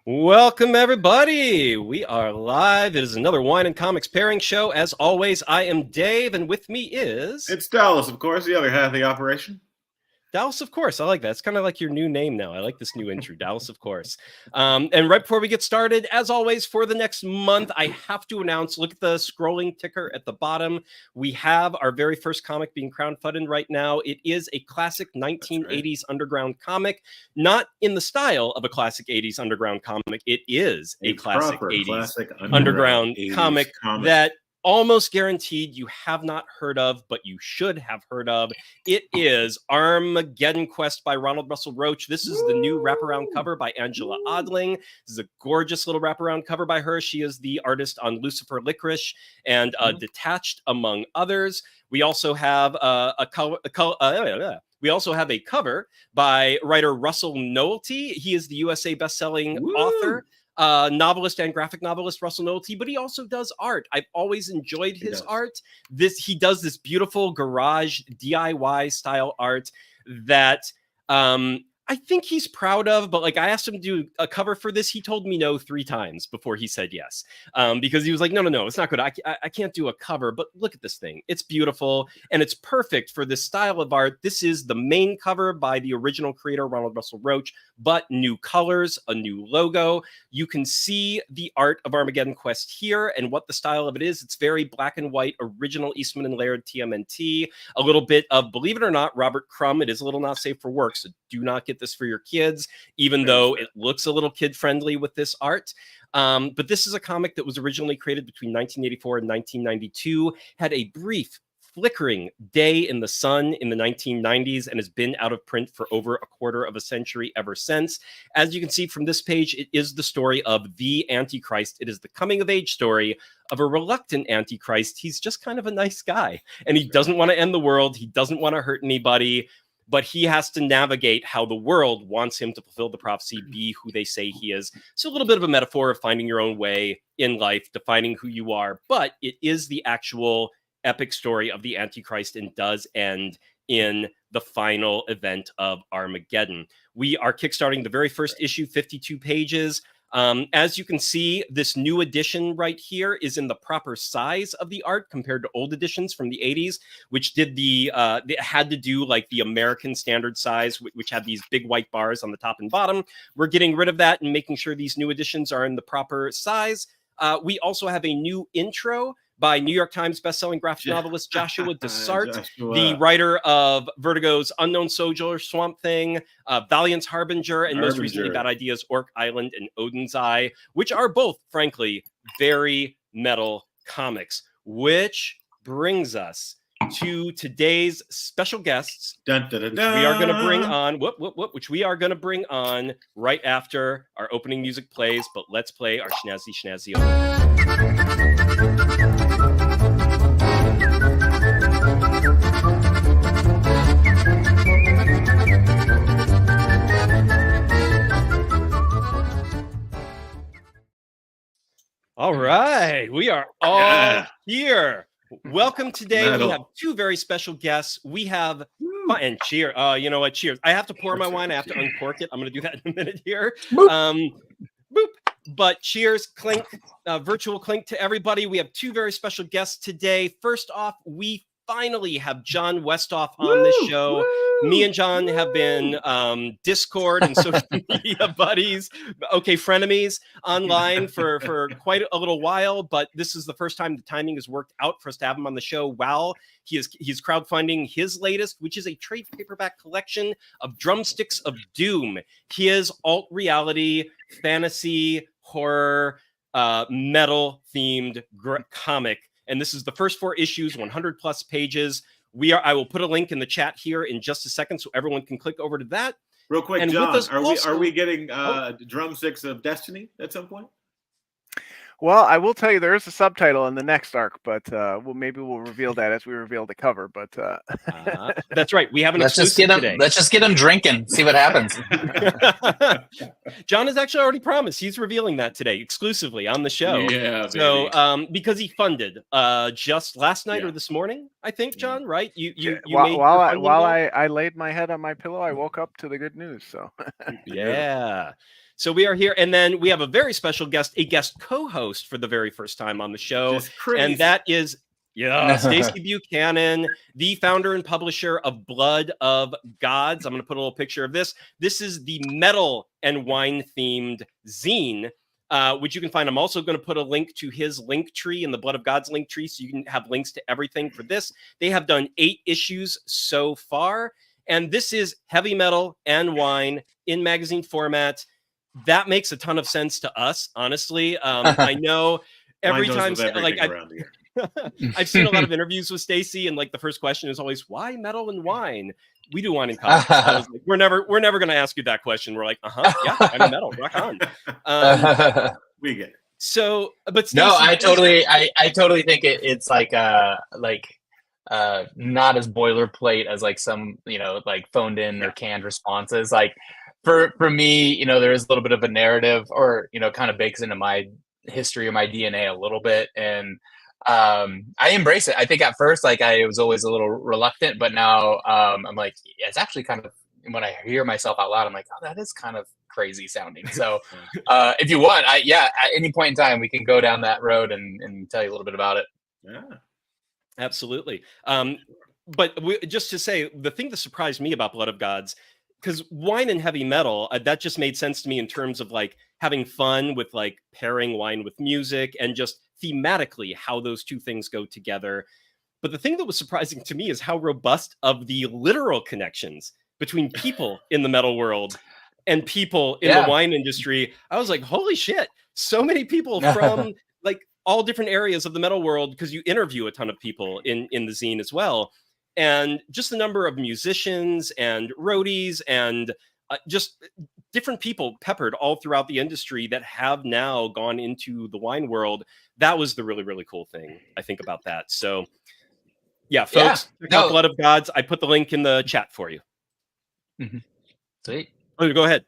Welcome, everybody. We are live. It is another Wine and Comics pairing show. As always, I am Dave, and with me is... It's Dallas, of course, the other half of the operation. Dallas, of course. I like that. It's kind of like your new name now. I like this new intro, Dallas, of course. And right before we get started, as always, for the next month, I have to announce, look at the scrolling ticker at the bottom. We have our very first comic being crowdfunded right now. It is a classic 1980s underground comic, not in the style of a classic 80s underground comic. It is a classic 80s underground comic that almost guaranteed you have not heard of, but you should have heard of. It is Armageddonquest by Ronald Russell Roach. This is the new wraparound cover by Angela Odling. This is a gorgeous little wraparound cover by her. She is the artist on Lucifer Licorice and Detached, among others. We also have we also have a cover by writer Russell Nohelty. He is the USA best-selling author. Novelist and graphic novelist Russell Nohelty, but he also does art. I've always enjoyed his art. He does this beautiful garage DIY style art that I think he's proud of, but like I asked him to do a cover for this. He told me no 3 times before he said yes, because he was like, no, it's not good. I can't do a cover, but look at this thing. It's beautiful and it's perfect for this style of art. This is the main cover by the original creator, Ronald Russell Roach, but new colors, a new logo. You can see the art of Armageddonquest here and what the style of it is. It's very black and white, original Eastman and Laird TMNT, a little bit of, believe it or not, Robert Crumb. It is a little not safe for work, so do not get this for your kids, even though it looks a little kid-friendly with this art. But this is a comic that was originally created between 1984 and 1992, had a brief flickering day in the sun in the 1990s and has been out of print for over a quarter of a century ever since. As you can see from this page, it is the story of the Antichrist. It is the coming-of-age story of a reluctant Antichrist. He's just kind of a nice guy, and he doesn't want to end the world. He doesn't want to hurt anybody, but he has to navigate how the world wants him to fulfill the prophecy, be who they say he is. So a little bit of a metaphor of finding your own way in life, defining who you are, but it is the actual epic story of the Antichrist and does end in the final event of Armageddon. We are kickstarting the very first issue, 52 pages. As you can see, this new edition right here is in the proper size of the art compared to old editions from the 80s, which did they had to do like the American standard size, which had these big white bars on the top and bottom. We're getting rid of that and making sure these new editions are in the proper size. We also have a new intro by New York Times bestselling graphic novelist Joshua Dessart, the writer of Vertigo's Unknown Soldier, Swamp Thing, Valiant's Harbinger, and most recently Bad Ideas, Orc Island, and Odin's Eye, which are both, frankly, very metal comics, which brings us to today's special guests, which we are going to bring on, which we are going to bring on right after our opening music plays, but let's play our schnazzy. All right, we are all here. Welcome today. We have 2 very special guests. We have and cheer. You know what? Cheers. I have to pour my wine. I have to uncork it. I'm going to do that in a minute here. Boop. But cheers, clink, virtual clink to everybody. We have 2 very special guests today. First off, we finally have Jon Westhoff on this show. Me and Jon have been Discord and social media buddies, frenemies online for quite a little while, but this is the first time the timing has worked out for us to have him on the show while he's crowdfunding his latest, which is a trade paperback collection of Drumsticks of Doom, his alt-reality, fantasy, horror, metal-themed comic. And this is the first 4 issues, 100 plus pages. I will put a link in the chat here in just a second so everyone can click over to that. Real quick, and Jon, are we getting Drumsticks of Destiny at some point? Well, I will tell you there is a subtitle in the next arc, but maybe we'll reveal that as we reveal the cover. But that's right. We have an exclusive today. Let's just get him drinking, see what happens. Jon has actually already promised he's revealing that today exclusively on the show. Yeah. So because he funded just last night or this morning, I think, Jon. Right? While I laid my head on my pillow, I woke up to the good news. So yeah. So we are here, and then we have a very special guest, a guest co-host for the very first time on the show, and that is Stacy Buchanan, the founder and publisher of Blood of Gods. I'm going to put a little picture of this. This is the metal and wine themed zine, which you can find. I'm also going to put a link to his link tree in the Blood of Gods link tree, so you can have links to everything for this. They have done 8 issues so far, and this is heavy metal and wine in magazine format. That makes a ton of sense to us, honestly. I know every time, like, I've seen a lot of interviews with Stacy, and like the first question is always, "Why metal and wine?" We do wine and comics. I was like, we're never going to ask you that question. We're like, yeah, I'm metal, rock on. We get it. So, but Stacy, no, I totally think it's like not as boilerplate as like some like phoned in or canned responses. Like for me, there is a little bit of a narrative, or kind of bakes into my history or my DNA a little bit, and I embrace it. I think at first, like, I was always a little reluctant, but now I'm like, it's actually kind of, when I hear myself out loud, I'm like, oh, that is kind of crazy sounding. So if you want, at any point in time, we can go down that road and tell you a little bit about it. Yeah, absolutely. But just to say, the thing that surprised me about Blood of Gods, because wine and heavy metal, that just made sense to me in terms of like having fun with like pairing wine with music and just thematically how those two things go together. But the thing that was surprising to me is how robust of the literal connections between people in the metal world and people in the wine industry. I was like, holy shit, so many people from like all different areas of the metal world, because you interview a ton of people in the zine as well. And just the number of musicians and roadies and just different people peppered all throughout the industry that have now gone into the wine world. That was the really, really cool thing, I think, about that. So, yeah, folks, check out Blood of Gods. I put the link in the chat for you. Mm-hmm. Sweet. Oh, go ahead.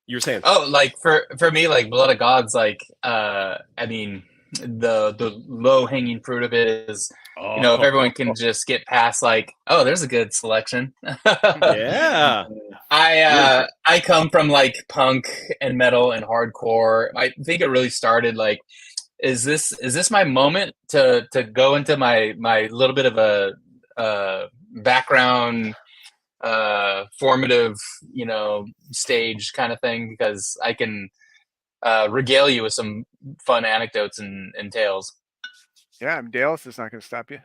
You were saying. Oh, like for me, like Blood of Gods, like I mean, the low hanging fruit of it is, if everyone can just get past like, oh, there's a good selection. Yeah. I come from like punk and metal and hardcore. I think it really started like, is this my moment to go into my little bit of a background formative stage kind of thing, because I can regale you with some fun anecdotes and tales. Yeah, Dallas is not going to stop you.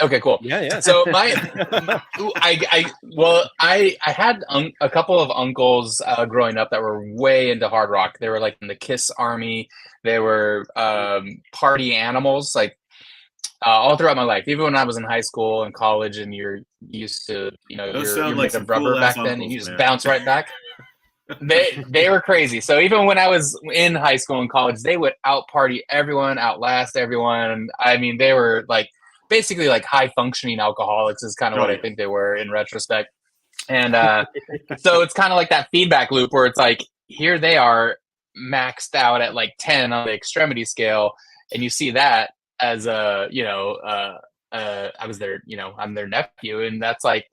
Okay, cool. Yeah. So I had a couple of uncles growing up that were way into hard rock. They were like in the Kiss Army. They were party animals, like all throughout my life. Even when I was in high school and college, and you're used to, you're made of rubber back then, and you just bounce right back. They were crazy. So even when I was in high school and college, they would out party everyone, outlast everyone. I mean, they were like basically like high functioning alcoholics is kind of what I think they were in retrospect. And so it's kind of like that feedback loop where it's like, here they are maxed out at like 10 on the extremity scale, and you see that as I was their, I'm their nephew, and that's like,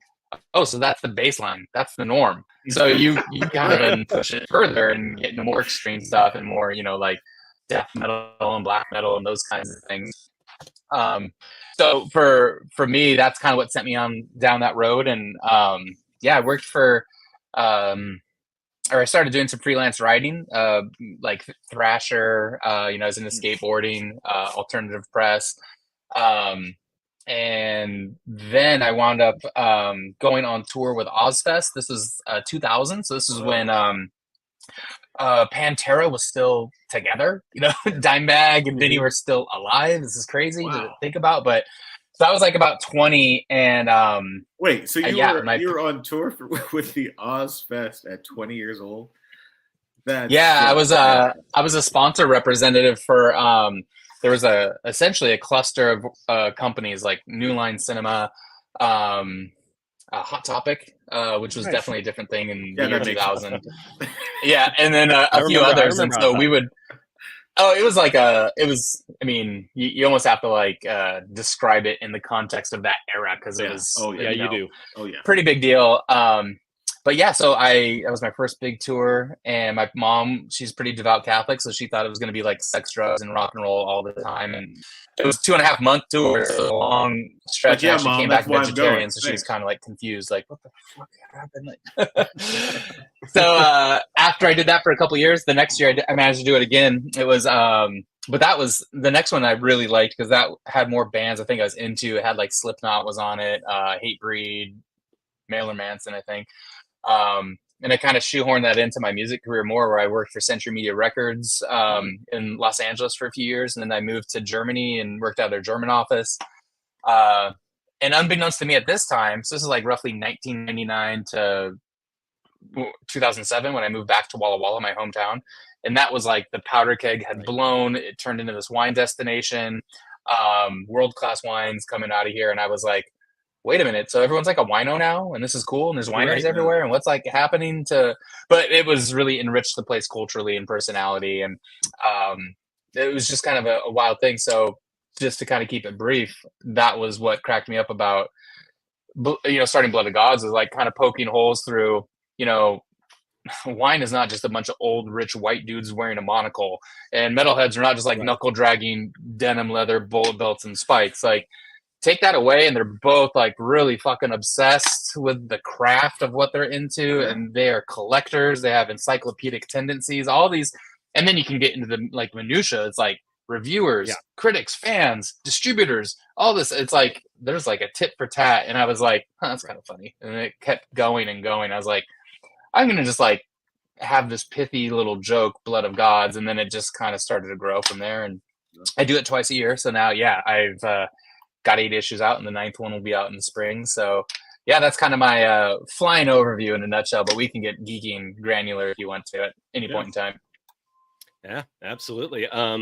oh, so that's the baseline, that's the norm. So you kind of then push it further and get into more extreme stuff and more, like death metal and black metal and those kinds of things. So for me, that's kind of what sent me down that road. And I worked for or I started doing some freelance writing, like Thrasher, I was into skateboarding, alternative press. And then I wound up going on tour with Ozfest. This was 2000. So this is when Pantera was still together. Dimebag and Vinny were still alive. This is crazy to think about. But so I was like about 20. And wait, so you were on tour with the Ozfest at 20 years old? I was a sponsor representative for there was essentially a cluster of companies like New Line Cinema, Hot Topic, which was definitely a different thing in the year 2000. Yeah, and then a few others. And so we would. Oh, it was I mean, you almost have to like describe it in the context of that era, because it was. Oh yeah, you do. Oh yeah, pretty big deal. but yeah, so that was my first big tour, and my mom, she's pretty devout Catholic, so she thought it was going to be like sex, drugs, and rock and roll all the time. And it was 2.5-month tour, so a long stretch. Yeah, and she Mom, came that's back why I'm vegetarian, going. so she was Thanks. kind of like confused, like what the fuck happened? Like, so after I did that for a couple of years, the next year I managed to do it again. It was but that was the next one I really liked because that had more bands I think I was into. It had like Slipknot was on it, Hatebreed, Mailer Manson, I think. And I kind of shoehorned that into my music career more, where I worked for Century Media Records in Los Angeles for a few years, and then I moved to Germany and worked out of their German office. And unbeknownst to me at this time, so this is like roughly 1999 to 2007 when I moved back to Walla Walla, my hometown. And that was like the powder keg had blown. It turned into this wine destination, world-class wines coming out of here. And I was like, wait a minute, so everyone's like a wino now, and this is cool, and there's wineries everywhere, and what's like happening to? But it was really enriched the place culturally and personality, and it was just kind of a wild thing. So just to kind of keep it brief, that was what cracked me up about, starting Blood of Gods, is like kind of poking holes through, wine is not just a bunch of old rich white dudes wearing a monocle, and metalheads are not just like knuckle dragging denim leather bullet belts and spikes. Like, take that away and they're both like really fucking obsessed with the craft of what they're into, and they are collectors. They have encyclopedic tendencies, all these. And then you can get into the like minutia. It's like reviewers, critics, fans, distributors, all this. It's like there's like a tit for tat. And I was like, that's kind of funny. And it kept going and going. I was like, I'm gonna just like have this pithy little joke, Blood of Gods, and then it just kind of started to grow from there. And I do it twice a year. So now, I've got 8 issues out, and the 9th one will be out in the spring. So yeah, that's kind of my flying overview in a nutshell, but we can get geeky and granular if you want to at any point in time. Yeah, absolutely. I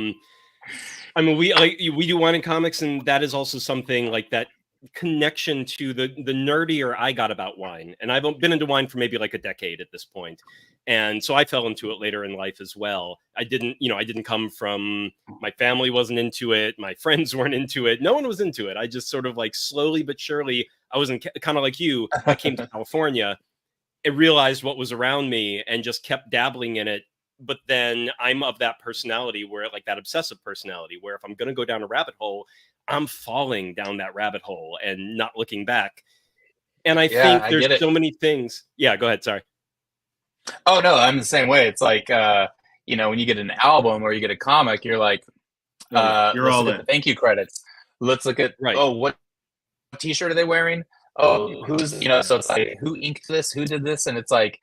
mean, we do wine and comics, and that is also something like that connection to the nerdier I got about wine. And I've been into wine for maybe like a decade at this point. And so I fell into it later in life as well. I didn't come from, my family wasn't into it. My friends weren't into it. No one was into it. I just sort of like slowly but surely, I wasn't kind of like you. I came to California and realized what was around me and just kept dabbling in it. But then I'm of that personality where like that obsessive personality, where if I'm going to go down a rabbit hole, I'm falling down that rabbit hole and not looking back. And I think there's so many things. Yeah, go ahead. Sorry. Oh, no, I'm the same way. It's like, when you get an album or you get a comic, you're like, you're all in. The thank you credits. Let's look at, what t-shirt are they wearing? Oh, who's, so it's like, who inked this? Who did this? And it's like,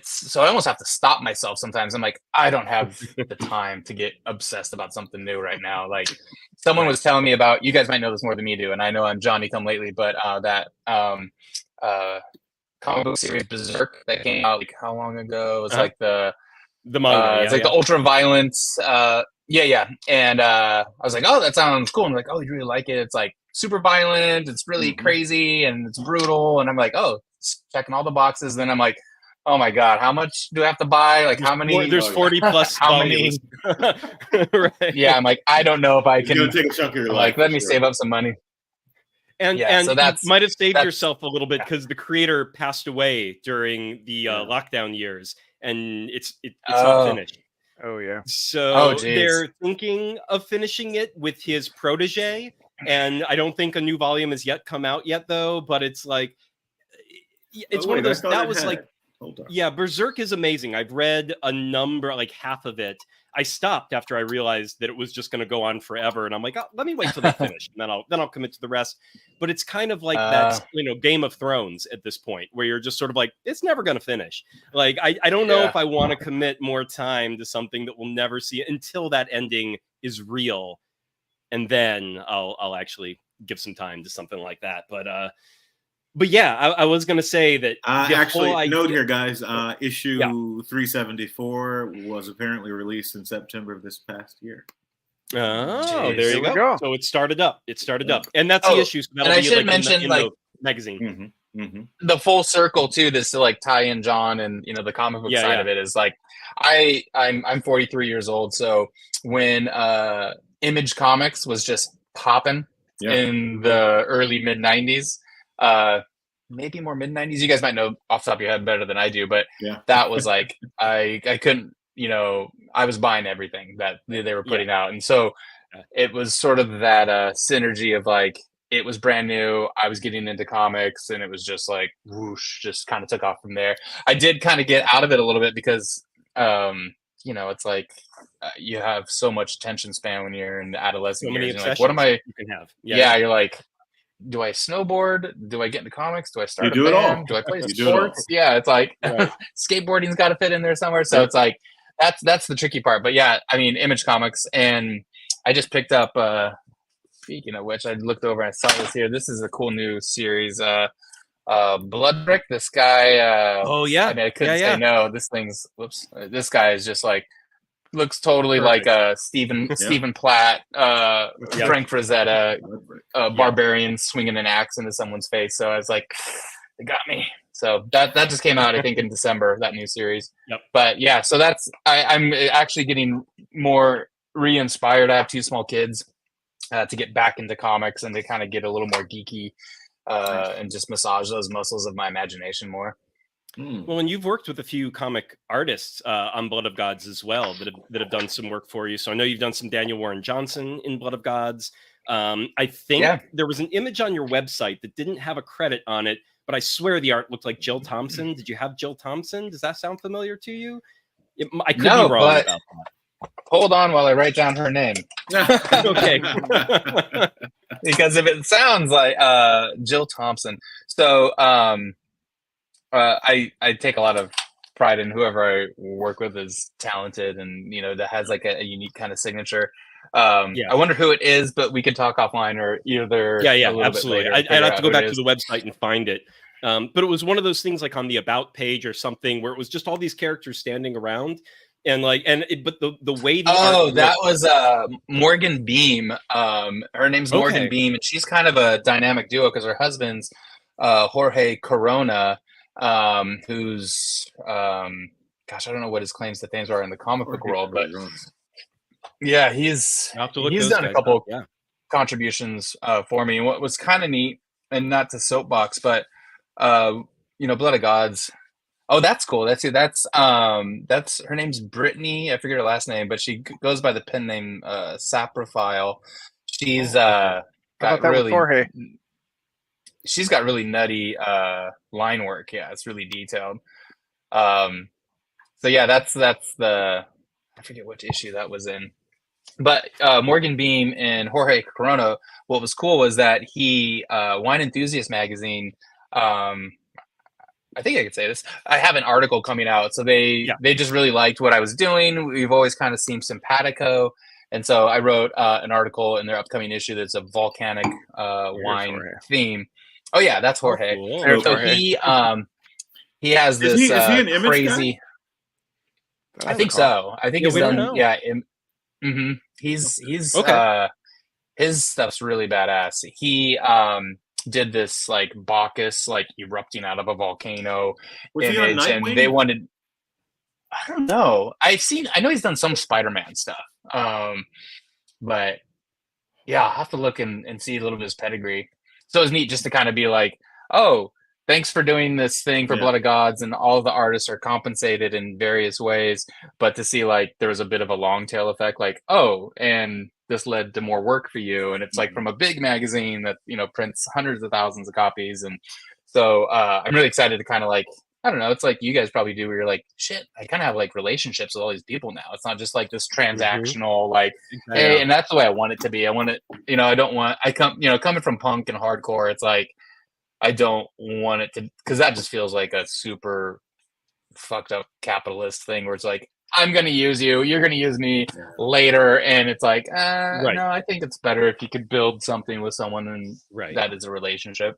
so I almost have to stop myself sometimes. I'm like, I don't have the time to get obsessed about something new right now. Like, someone was telling me about, you guys might know this more than me do, and I know I'm Johnny come lately, but that comic book series Berserk that came out like how long ago? It was like the manga. It's like the ultra violence. And I was like, oh, that sounds cool. And I'm like, oh, you really like it? It's like super violent. It's really crazy and it's brutal. And I'm like, oh, it's checking all the boxes. Then I'm like, oh my God, how much do I have to buy? Like how many? There's 40 plus how many? Right. Yeah, I'm like, I don't know if I can. Take a chunk of your life. Like, let me save up some money. And so you might have saved yourself a little bit because the creator passed away during the lockdown years, and it's not finished. Oh yeah. So they're thinking of finishing it with his protege, and I don't think a new volume has yet come out yet, though. But it's like one of those that was like. Yeah, Berserk is amazing. I've read a number, like half of it. I stopped after I realized that it was just going to go on forever, and I'm like, let me wait till they finish, and then I'll commit to the rest. But it's kind of like that, Game of Thrones at this point, where you're just sort of like, it's never going to finish. Like, I don't know if I want to commit more time to something that we'll never see until that ending is real, and then I'll actually give some time to something like that. But yeah, I was going to say that. Actually, note here, guys. Issue 374 was apparently released in September of this past year. Oh, there you go. So it started up. And that's the issue. So and I should mention, in the magazine. The full circle too. This to like tie in John and the comic book side of it is like I'm 43 years old. So when Image Comics was just popping in the early mid 90s. maybe more mid 90s. You guys might know off the top of your head better than I do, but Yeah. that was like I couldn't, I was buying everything that they were putting out, and so it was sort of that synergy of like it was brand new. I was getting into comics, and it was just like whoosh, just kind of took off from there. I did kind of get out of it a little bit because it's like you have so much attention span when you're in adolescent years. You're like, what am I? You can have. Yeah, you're like, do I snowboard? Do I get into comics? Do I start You a do it band? all. Do I play You do it all. sports? Yeah, it's like Right. skateboarding's got to fit in there somewhere. So it's like that's the tricky part. But yeah, I mean, Image Comics, and I just picked up. Speaking of which, I looked over and I saw this here. This is a cool new series. Bloodrik. This guy. Oh yeah. I mean, I couldn't say no. This thing's. Whoops. This guy is just like. Looks totally Perfect. like Stephen Platt, Frank Frazetta, barbarian swinging an axe into someone's face. So I was like, they got me. So that just came out, I think, in December, that new series. Yep. But yeah, so I'm actually getting more re-inspired. I have 2 small kids to get back into comics and to kind of get a little more geeky and just massage those muscles of my imagination more. Well, and you've worked with a few comic artists on Blood of Gods as well that have done some work for you. So I know you've done some Daniel Warren Johnson in Blood of Gods. I think there was an image on your website that didn't have a credit on it, but I swear the art looked like Jill Thompson. Did you have Jill Thompson? Does that sound familiar to you? I could be wrong about that. Hold on while I write down her name. Okay. Because if it sounds like Jill Thompson. So I take a lot of pride in whoever I work with is talented and that has like a unique kind of signature. I wonder who it is, but we could talk offline or either. Absolutely. I'd have to go back to the website and find it. But it was one of those things like on the about page or something where it was just all these characters standing around and but the way that was Morgan Beem. Her name's Morgan Beem, and she's kind of a dynamic duo because her husband's Jorge Corona. Who's gosh, I don't know what his claims to fame are in the comic book world, but yeah, he's done a couple contributions for me. And what was kind of neat, and not to soapbox, but Blood of Gods. Oh, that's cool. That's her name's Brittany. I forget her last name, but she goes by the pen name Saprophile. She's got really Jorge. She's got really nutty line work. Yeah, it's really detailed. So yeah, that's the I forget which issue that was in. But Morgan Beem and Jorge Corona, what was cool was that he Wine Enthusiast Magazine, I think I could say this. I have an article coming out. So they just really liked what I was doing. We've always kind of seemed simpatico. And so I wrote an article in their upcoming issue that's a volcanic wine theme. Oh yeah, that's Jorge. Oh, cool. So he has this is he an image crazy. Guy? I think so. I think he's done. Yeah. He's his stuff's really badass. He did this like Bacchus like erupting out of a volcano image, and they wanted. I don't know. I know he's done some Spider-Man stuff. But yeah, I'll have to look and see a little bit of his pedigree. So it's neat just to kind of be like, oh, thanks for doing this thing for Blood of Gods, and all of the artists are compensated in various ways. But to see like there was a bit of a long tail effect, like, oh, and this led to more work for you. And it's like from a big magazine that, prints hundreds of thousands of copies. And so I'm really excited to kind of like, I don't know, it's like you guys probably do where you're like, shit, I kind of have like relationships with all these people now. It's not just like this transactional, like, hey, and that's the way I want it to be. I want it, coming from punk and hardcore, it's like, I don't want it to, because that just feels like a super fucked up capitalist thing where it's like, I'm going to use you, you're going to use me later. And it's like, no, I think it's better if you could build something with someone and that is a relationship.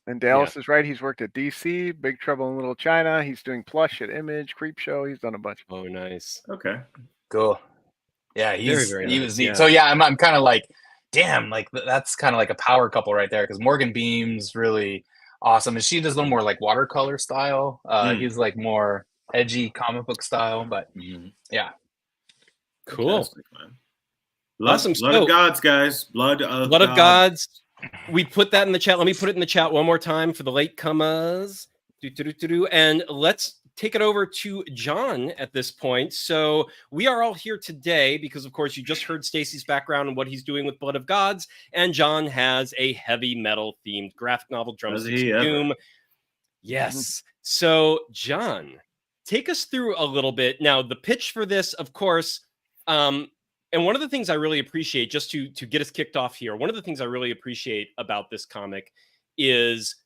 And Dallas is right. He's worked at DC, Big Trouble in Little China. He's doing plush at Image, Creep Show. He's done a bunch. Oh, nice. Okay. Cool. Yeah, he was neat. Yeah. So yeah, I'm kind of like, damn, like that's kind of like a power couple right there, because Morgan Beem's really awesome, and she does a little more like watercolor style. He's like more edgy comic book style, but yeah, cool. Awesome. Blood of Gods, guys. Blood of Gods. we put that in the chat. Let me put it in the chat one more time for the latecomers. And let's take it over to Jon at this point. So we are all here today because, of course, you just heard Stacy's background and what he's doing with Blood of Gods. And Jon has a heavy metal themed graphic novel, Drumsticks of Doom. Yes. So, Jon, take us through a little bit. Now, the pitch for this, of course, and one of the things I really appreciate, just to get us kicked off here, one of the things I really appreciate about this comic is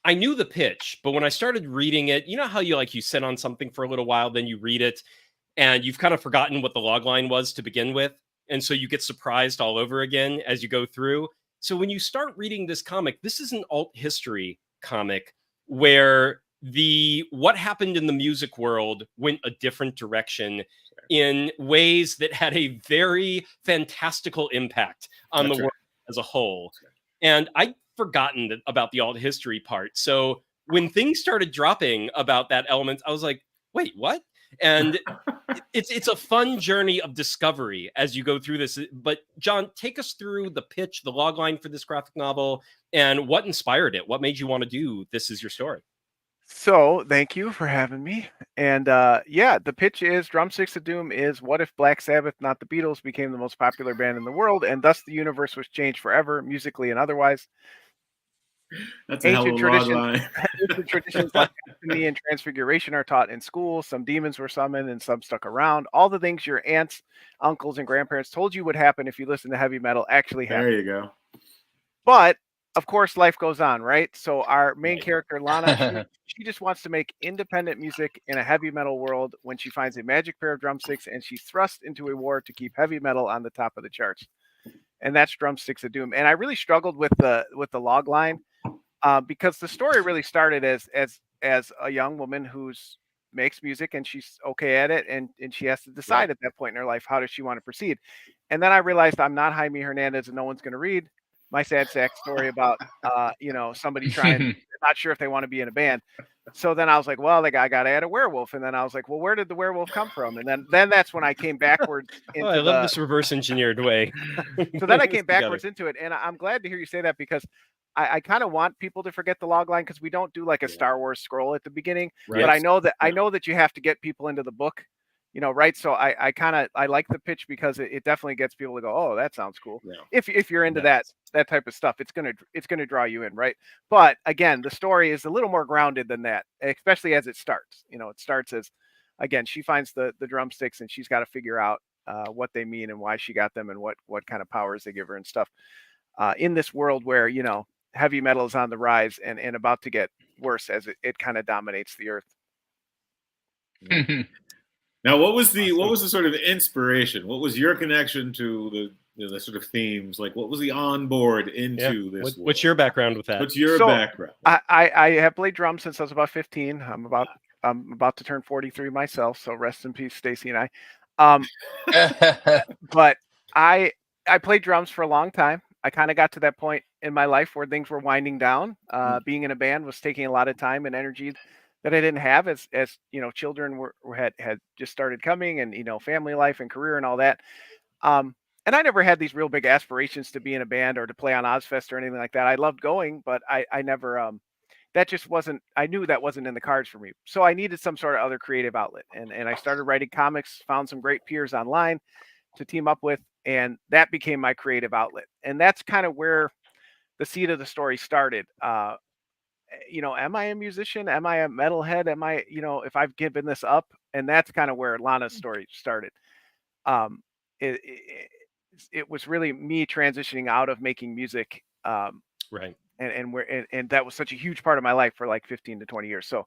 I knew the pitch, but when I started reading it, you know how you sit on something for a little while, then you read it, and you've kind of forgotten what the logline was to begin with, and so you get surprised all over again as you go through. So when you start reading this comic, this is an alt history comic where what happened in the music world went a different direction in ways that had a very fantastical impact on the world as a whole. And I'd forgotten about the alt history part. So when things started dropping about that element, I was like, wait, what? And it's a fun journey of discovery as you go through this. But Jon, take us through the pitch, the logline for this graphic novel, and what inspired it. What made you want to do This Is Your Story? So thank you for having me. And yeah, the pitch is Drumsticks of Doom is what if Black Sabbath, not the Beatles, became the most popular band in the world, and thus the universe was changed forever, musically and otherwise. That's a hell of a logline. Ancient traditions like destiny and transfiguration are taught in school. Some demons were summoned and some stuck around. All the things your aunts, uncles, and grandparents told you would happen if you listened to heavy metal actually happened. There you go. But of course, life goes on, right? So our main character, Lana, she just wants to make independent music in a heavy metal world when she finds a magic pair of drumsticks and she's thrust into a war to keep heavy metal on the top of the charts. And that's Drumsticks of Doom. And I really struggled with the log line because the story really started as a young woman who's makes music and she's okay at it, and she has to decide at that point in her life, how does she want to proceed? And then I realized I'm not Jaime Hernandez and no one's going to read my sad sack story about somebody trying not sure if they want to be in a band. So then I was like, well, I got to add a werewolf. And then I was like, well, where did the werewolf come from? And then that's when I came backwards into I love this reverse engineered way. So then I came backwards into it, and I'm glad to hear you say that because I kind of want people to forget the log line because we don't do like a Star Wars scroll at the beginning. Right. But I know that you have to get people into the book, right? So I like the pitch because it definitely gets people to go, oh, that sounds cool. Yeah. If you're into that type of stuff, it's gonna draw you in, right? But again, the story is a little more grounded than that, especially as it starts. It starts as, again, she finds the drumsticks and she's got to figure out what they mean and why she got them and what kind of powers they give her and stuff. In this world where heavy metal is on the rise and about to get worse as it kind of dominates the earth. Now, what was the sort of inspiration? What was your connection to the sort of themes? Like, what was the onboard into this? What's your background with that? What's your background? I have played drums since I was about 15. I'm about to turn 43 myself. So rest in peace, Stacy and I. But I played drums for a long time. I kind of got to that point in my life where things were winding down. Being in a band was taking a lot of time and energy that I didn't have as children had just started coming, and family life and career and all that. And I never had these real big aspirations to be in a band or to play on Ozfest or anything like that. I loved going, but I never that just wasn't. I knew that wasn't in the cards for me. So I needed some sort of other creative outlet, and I started writing comics. Found some great peers online to team up with, and that became my creative outlet. And that's kind of where the seed of the story started. Am I a musician? Am I a metalhead? Am I, if I've given this up? And that's kind of where Lana's story started. It was really me transitioning out of making music. Right. And that was such a huge part of my life for like 15 to 20 years. So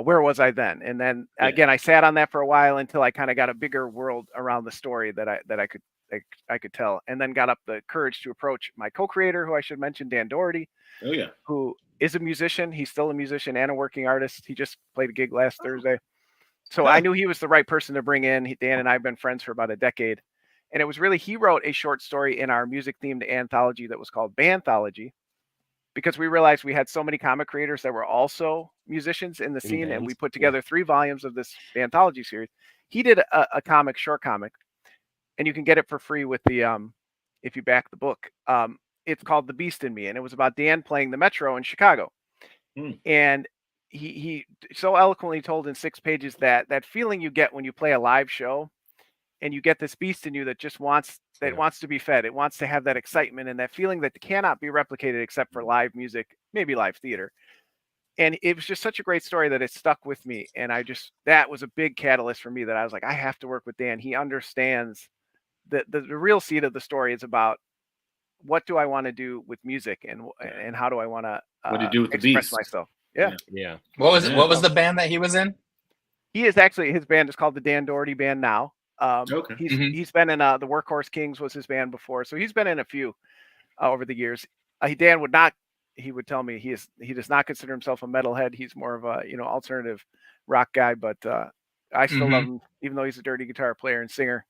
where was I then? And then again, I sat on that for a while until I kind of got a bigger world around the story that I could tell, and then got up the courage to approach my co-creator, who I should mention, Dan Dougherty. Oh yeah. Who is a musician. He's still a musician and a working artist. He just played a gig last Thursday. So I knew he was the right person to bring in. Dan and I have been friends for about a decade. And it was really, he wrote a short story in our music themed anthology that was called Banthology, because we realized we had so many comic creators that were also musicians in the scene. And we put together 3 volumes of this anthology series. He did a short comic, and you can get it for free with the, if you back the book. it's called The Beast in Me, and it was about Dan playing the Metro in Chicago. And he so eloquently told in 6 pages that feeling you get when you play a live show and you get this beast in you that just wants to be fed. It wants to have that excitement and that feeling that cannot be replicated except for live music, maybe live theater. And it was just such a great story that it stuck with me. And that was a big catalyst for me, that I was like, I have to work with Dan. He understands the real seed of the story is about what do I want to do with music, and how do I want to what do you do with the express beast? myself? Yeah. What was the band that he was in? He is actually, his band is called the Dan Dougherty Band now. Okay. He's been in the Workhorse Kings was his band before, so he's been in a few over the years. Dan would not. He would tell me he does not consider himself a metalhead. He's more of a alternative rock guy, but I still love him, even though he's a dirty guitar player and singer.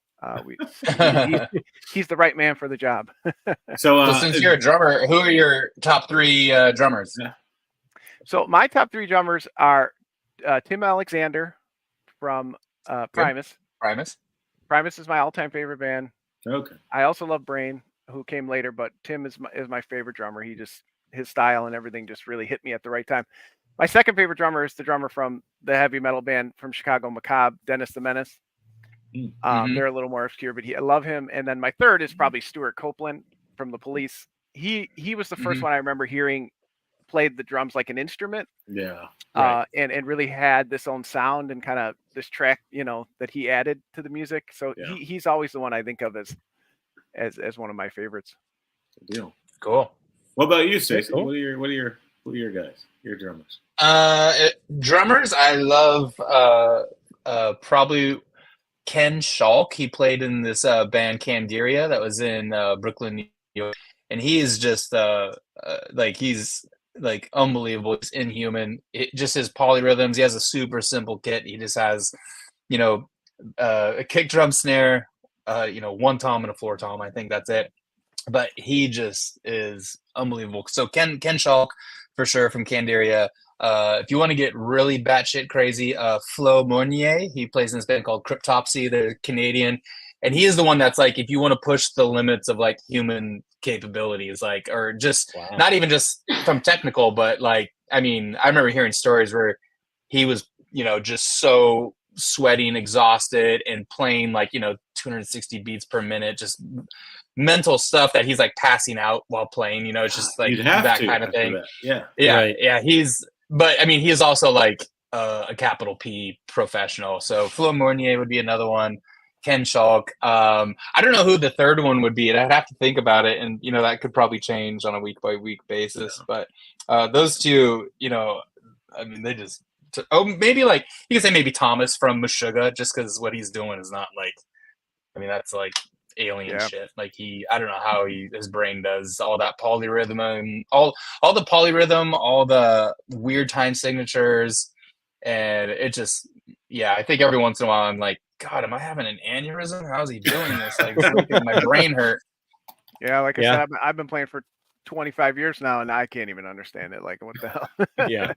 He's the right man for the job. So since you're a drummer, who are your top 3 drummers? So my top 3 drummers are Tim Alexander from Primus. Primus is my all-time favorite band. Okay. I also love Brain, who came later, but Tim is my favorite drummer. His style and everything just really hit me at the right time. My second favorite drummer is the drummer from the heavy metal band from Chicago, Macabre, Dennis the Menace. They're a little more obscure, but I love him. And then my third is probably Stuart Copeland from The Police. He was the first one I remember hearing played the drums like an instrument. Yeah. And really had this own sound and kind of this track, that he added to the music. So he's always the one I think of as one of my favorites. Good deal. Cool. What about you, Stacy? Cool. What are your guys? Your drummers? Drummers, I love probably Ken Schalk. He played in this band Candiria that was in Brooklyn, New York, and he is just he's like unbelievable. He's inhuman. Just his polyrhythms. He has a super simple kit. He just has, a kick drum snare, 1 tom and a floor tom. I think that's it. But he just is unbelievable. So Ken Schalk, for sure, from Candiria. If you want to get really batshit crazy, Flo Mournier, he plays in this band called Cryptopsy. They're Canadian. And he is the one that's like, if you want to push the limits of like human capabilities, like, or just not even just from technical, but like, I mean, I remember hearing stories where he was, just so sweaty and exhausted and playing like, 260 beats per minute, just mental stuff that he's like passing out while playing, it's just like that kind of thing. Yeah. But I mean, he is also like a capital P professional. So Flo Mournier would be another one. Ken Schalk. I don't know who the third one would be. I'd have to think about it, and that could probably change on a week by week basis. But those two, I mean, they just. Maybe like you can say maybe Thomas from Meshuggah, just because what he's doing is not like. I mean, that's like alien shit. Like I don't know how his brain does all that polyrhythm and all the polyrhythm, all the weird time signatures, and it just I think every once in a while I'm like, God, am I having an aneurysm? How's he doing this? Like, it's making my brain hurt. Yeah, like I said, I've been playing for 25 years now, and I can't even understand it. Like, what the hell? Yeah.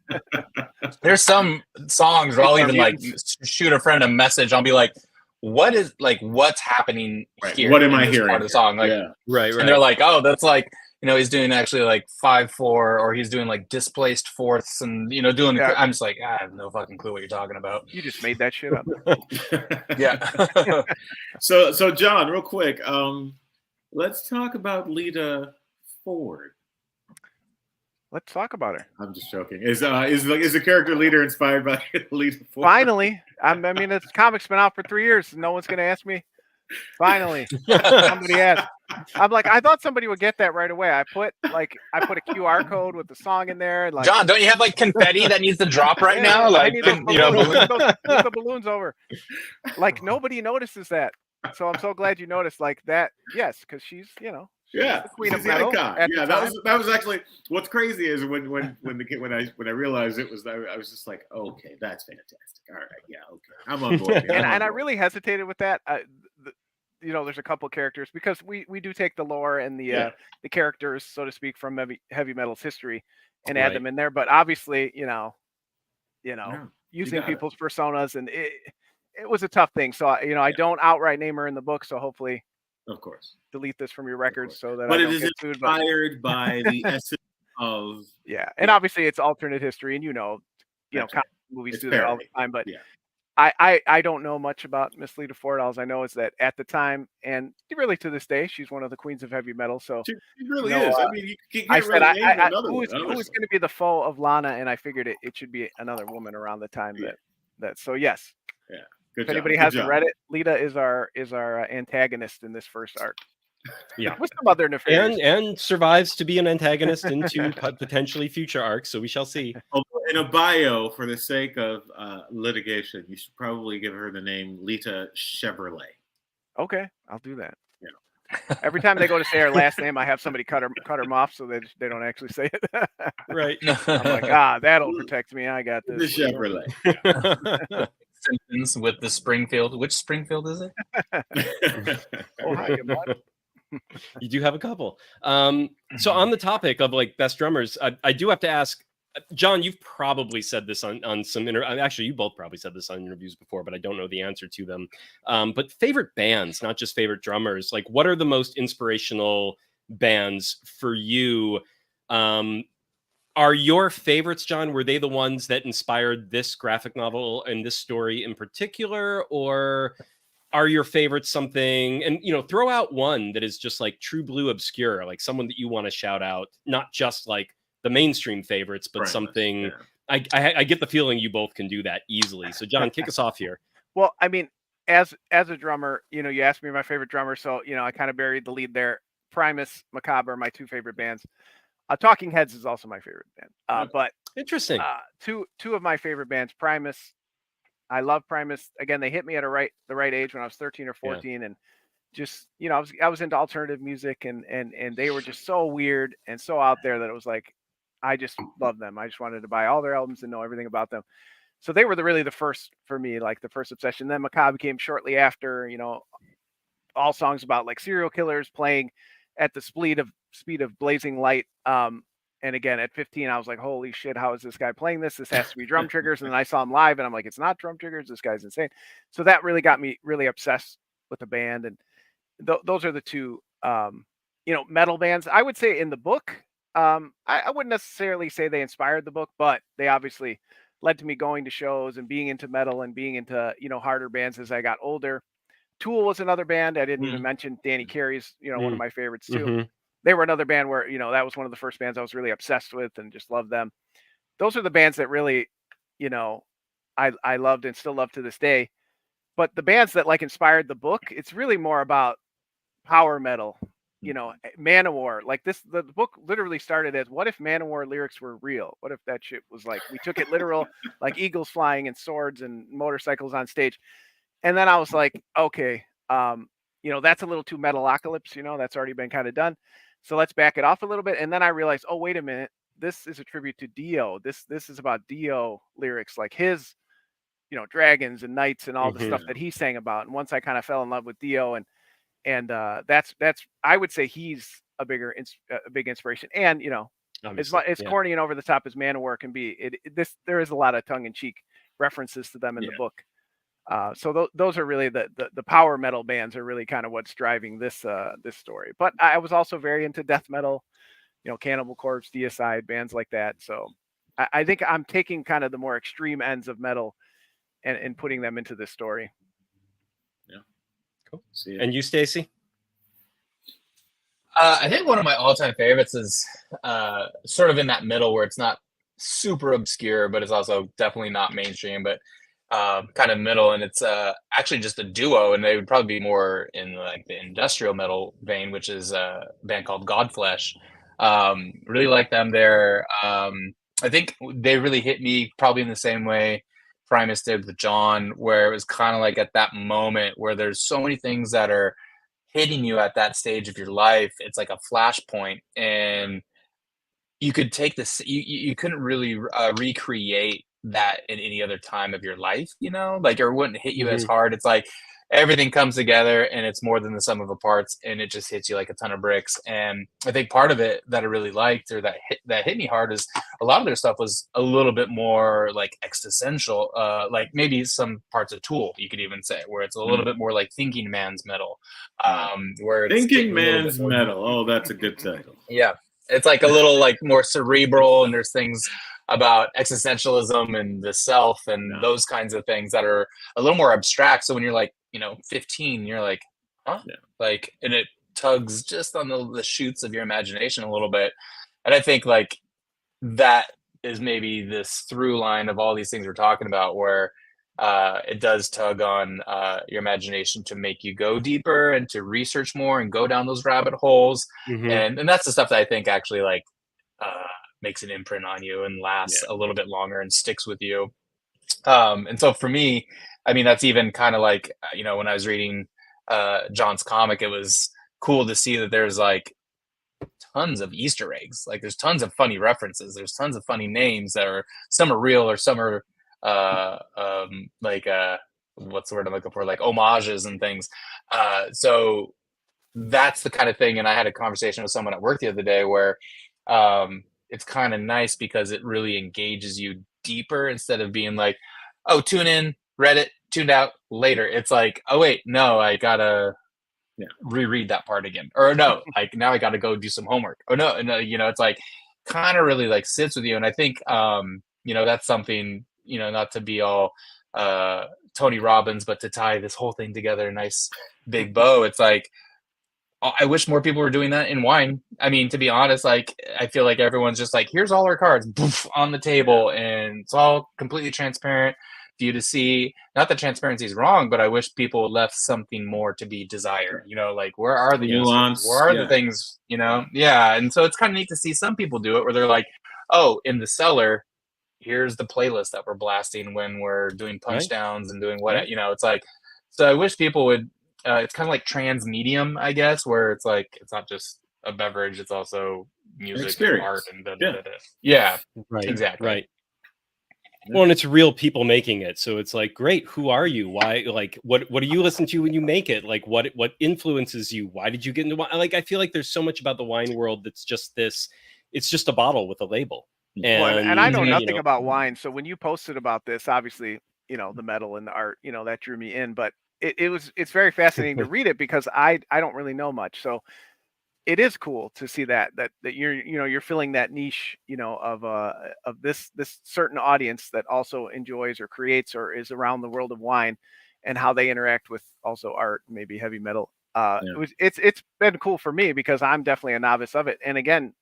There's some songs where I'll even like shoot a friend a message. I'll be like, what's happening here? What am I hearing? Part of the song, like, right. And they're like, oh, that's like, he's doing actually like 5/4, or he's doing like displaced fourths, and doing. Yeah. I'm just like, I have no fucking clue what you're talking about. You just made that shit up. Yeah. So Jon, real quick, let's talk about Lita Ford. Let's talk about her. I'm just joking. Is the character leader inspired by Lita Ford? Finally, I mean, this comic's been out for 3 years. No one's gonna ask me. Finally, somebody asked. I'm like, I thought somebody would get that right away. I put a QR code with the song in there. And like, Jon, don't you have like confetti that needs to drop right now? Like, move the balloons over. Like, nobody notices that. So I'm so glad you noticed like that. Yes, because she's the queen of metal. Yeah, that was actually what's crazy is when I realized it was, I was just like, okay, that's fantastic. All right, yeah, okay, I'm on board. I really hesitated with that. There's a couple characters because we do take the lore and the characters, so to speak, from heavy metal's history and add them in there. But obviously, using people's personas, and it was a tough thing. So I don't outright name her in the book. So hopefully Of course. delete this from your records so that but I it don't is get sued. inspired by the essence of and obviously it's alternate history, and That's right. movies It's do that all parody. the time. But Yeah. I don't know much about Miss Lita Ford. All I know is that at the time, and really to this day, she's one of the queens of heavy metal. So She really is. I mean, you I can't said, really name another who one. is going to be the foe of Lana? And I figured it should be another woman around the time that. So yes. Yeah. Good If job. anybody Good hasn't job. read it, Lita is our antagonist in this first arc. Yeah. With some other nefarious. And survives to be an antagonist into potentially future arcs, so we shall see. In a bio, for the sake of litigation, you should probably give her the name Lita Chevrolet. Okay, I'll do that. Yeah. Every time they go to say her last name, I have somebody cut them off so they don't actually say it. Right. I'm like, that'll protect me. I got this. The Chevrolet. Simpsons with the Springfield. Which Springfield is it? Ohio, bud. You do have a couple. So on the topic of like best drummers, I do have to ask, Jon, you've probably said this on some actually you both probably said this on interviews before, but I don't know the answer to them. But favorite bands, not just favorite drummers, like what are the most inspirational bands for you? Are your favorites, Jon, were they the ones that inspired this graphic novel and this story in particular, or are your favorites something, and throw out one that is just like true blue obscure, like someone that you want to shout out, not just like the mainstream favorites, but something. Yeah. I get the feeling you both can do that easily. So Jon, kick us off here. Well, I mean, as a drummer, you asked me my favorite drummer, so I kind of buried the lead there. Primus, Macabre are my two favorite bands. Talking Heads is also my favorite band. But interesting. Two of my favorite bands, Primus. I love Primus. Again, they hit me at the right age when I was 13 or 14, and just I was into alternative music, and they were just so weird and so out there that it was like I just loved them. I just wanted to buy all their albums and know everything about them. So they were really the first for me, like the first obsession. Then Macabre came shortly after. All songs about like serial killers playing at the speed of blazing light. And again, at 15, I was like, holy shit, how is this guy playing this? This has to be drum triggers. And then I saw him live and I'm like, it's not drum triggers. This guy's insane. So that really got me really obsessed with the band. And those are the two, metal bands. I would say in the book, I wouldn't necessarily say they inspired the book, but they obviously led to me going to shows and being into metal and being into, harder bands as I got older. Tool was another band. I didn't even mention Danny Carey's, one of my favorites too. They were another band where, that was one of the first bands I was really obsessed with and just loved them. Those are the bands that really, I loved and still love to this day. But the bands that like inspired the book, it's really more about power metal, Manowar. Like the book literally started as, what if Manowar lyrics were real? What if that shit was like, we took it literal, like eagles flying and swords and motorcycles on stage. And then I was like, okay, that's a little too metalocalypse, that's already been kind of done. So let's back it off a little bit. And then I realized, oh, wait a minute, this is a tribute to Dio. This is about Dio lyrics, like his, dragons and knights and all the stuff that he sang about. And once I kind of fell in love with Dio, and that's I would say he's a big inspiration. And as corny and over the top as Manowar can be, there is a lot of tongue in cheek references to them in the book. So those are really the power metal bands are really kind of what's driving this story. But I was also very into death metal, Cannibal Corpse, Deicide, bands like that. So I think I'm taking kind of the more extreme ends of metal and putting them into this story. Yeah, cool. And you, Stacy? I think one of my all-time favorites is sort of in that middle where it's not super obscure, but it's also definitely not mainstream, but kind of middle, and it's actually just a duo, and they would probably be more in like the industrial metal vein, which is a band called Godflesh. Really like them. I think they really hit me probably in the same way Primus did with Jon, where it was kind of like at that moment where there's so many things that are hitting you at that stage of your life. It's like a flashpoint, and you could take this, you couldn't really recreate that in any other time of your life, like, or it wouldn't hit you as hard. It's like everything comes together and it's more than the sum of the parts, and it just hits you like a ton of bricks. And I think part of it that I really liked, or that hit me hard, is a lot of their stuff was a little bit more like existential, like maybe some parts of Tool, you could even say, where it's a little bit more like Thinking Man's Metal, where it's Thinking Man's Metal. Oh, that's a good title. Yeah, it's like a little like more cerebral, and there's things about existentialism and the self and those kinds of things that are a little more abstract. So when you're like, 15, you're like, huh? Yeah. Like, and it tugs just on the shoots of your imagination a little bit. And I think like that is maybe this through line of all these things we're talking about, where it does tug on your imagination to make you go deeper and to research more and go down those rabbit holes. And that's the stuff that I think actually like makes an imprint on you and lasts a little bit longer and sticks with you. And so for me, I mean, that's even kind of like, when I was reading Jon's comic, it was cool to see that there's like tons of Easter eggs. Like there's tons of funny references. There's tons of funny names that are, some are real or some are what's the word I'm looking for? Like homages and things. So that's the kind of thing. And I had a conversation with someone at work the other day where it's kind of nice because it really engages you deeper instead of being like, oh, tune in, read it, tuned out, later. It's like, oh wait, no, I gotta reread that part again. Or no, like now I gotta go do some homework. Or no, it's like kind of really like sits with you. And I think that's something, not to be all Tony Robbins, but to tie this whole thing together, a nice big bow. It's like, I wish more people were doing that in wine. I mean, to be honest, like I feel like everyone's just like, here's all our cards on the table, and it's all completely transparent for you to see. Not that transparency is wrong, but I wish people left something more to be desired. Like where are the nuance? Where are the things? Yeah. And so it's kind of neat to see some people do it where they're like, oh, in the cellar, here's the playlist that we're blasting when we're doing punch downs and doing what it's like. So I wish people would. It's kind of like trans medium, I guess, where it's like it's not just a beverage; it's also music, and art, and right, exactly, right. Well, and it's real people making it, so it's like, great. Who are you? Why? Like, what do you listen to when you make it? Like, what influences you? Why did you get into wine? Like, I feel like there's so much about the wine world that's just this. It's just a bottle with a label. And I know nothing about wine, so when you posted about this, obviously, the metal and the art, that drew me in, but. It's very fascinating to read it because I don't really know much. So it is cool to see that you're filling that niche, of this certain audience that also enjoys or creates or is around the world of wine and how they interact with also art, maybe heavy metal. It's been cool for me because I'm definitely a novice of it. And again,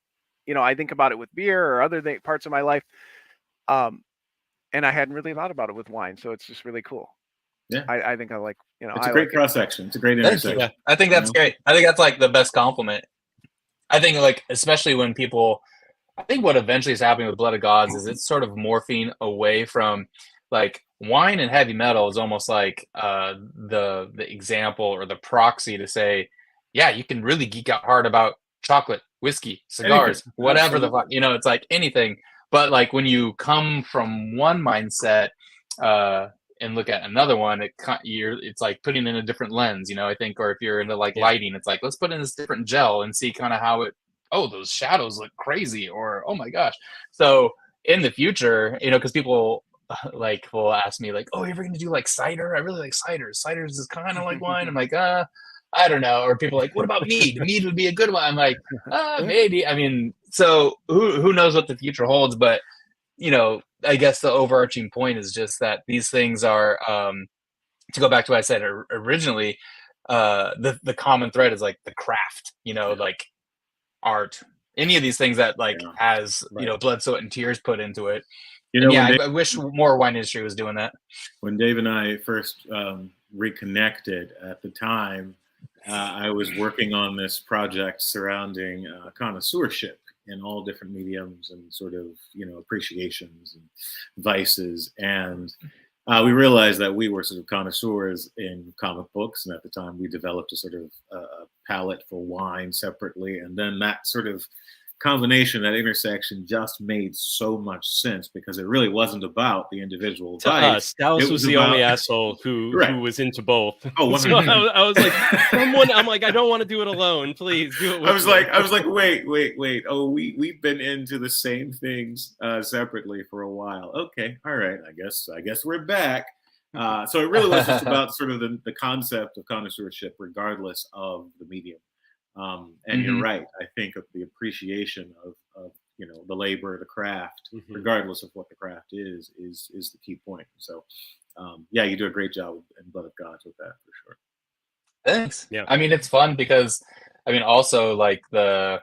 I think about it with beer or other parts of my life. And I hadn't really thought about it with wine. So it's just really cool. Yeah, I think I like, it's a great cross section. It's a great intersection. Yeah, I think that's great. I think that's like the best compliment. I think like, especially when people, I think what eventually is happening with Blood of Gods is it's sort of morphing away from like wine and heavy metal is almost like the example or the proxy to say, yeah, you can really geek out hard about chocolate, whiskey, cigars, whatever the fuck, it's like anything. But like when you come from one mindset, and look at another one, it's like putting in a different lens, I think, or if you're into like lighting, it's like, let's put in this different gel and see kind of how those shadows look crazy, or, oh my gosh. So in the future, because people like will ask me like, oh, you're ever going to do like cider? I really like ciders. Ciders is kind of like wine. I'm like, I don't know. Or people are like, what about mead? Mead would be a good one. I'm like, maybe. I mean, so who knows what the future holds, but I guess the overarching point is just that these things are, to go back to what I said originally, the common thread is like the craft, like art, any of these things that like has, blood, sweat, and tears put into it. I wish more wine industry was doing that. When Dave and I first reconnected at the time, I was working on this project surrounding connoisseurship in all different mediums and sort of, appreciations and vices. And we realized that we were sort of connoisseurs in comic books. And at the time we developed a sort of palette for wine separately. And then that sort of combination, that intersection just made so much sense because it really wasn't about the individual to fight. us, Dallas was the only asshole who was into both. Oh, so I was like, someone. I'm like, I don't want to do it alone. Please do it with me. I was like, wait. Oh, we've been into the same things separately for a while. Okay, all right. I guess we're back. So it really was just about sort of the concept of connoisseurship, regardless of the medium. And you're right. I think of the appreciation of the labor, the craft, regardless of what the craft is the key point. So, you do a great job in Blood of Gods with that for sure. Thanks. Yeah. I mean, it's fun because, also like part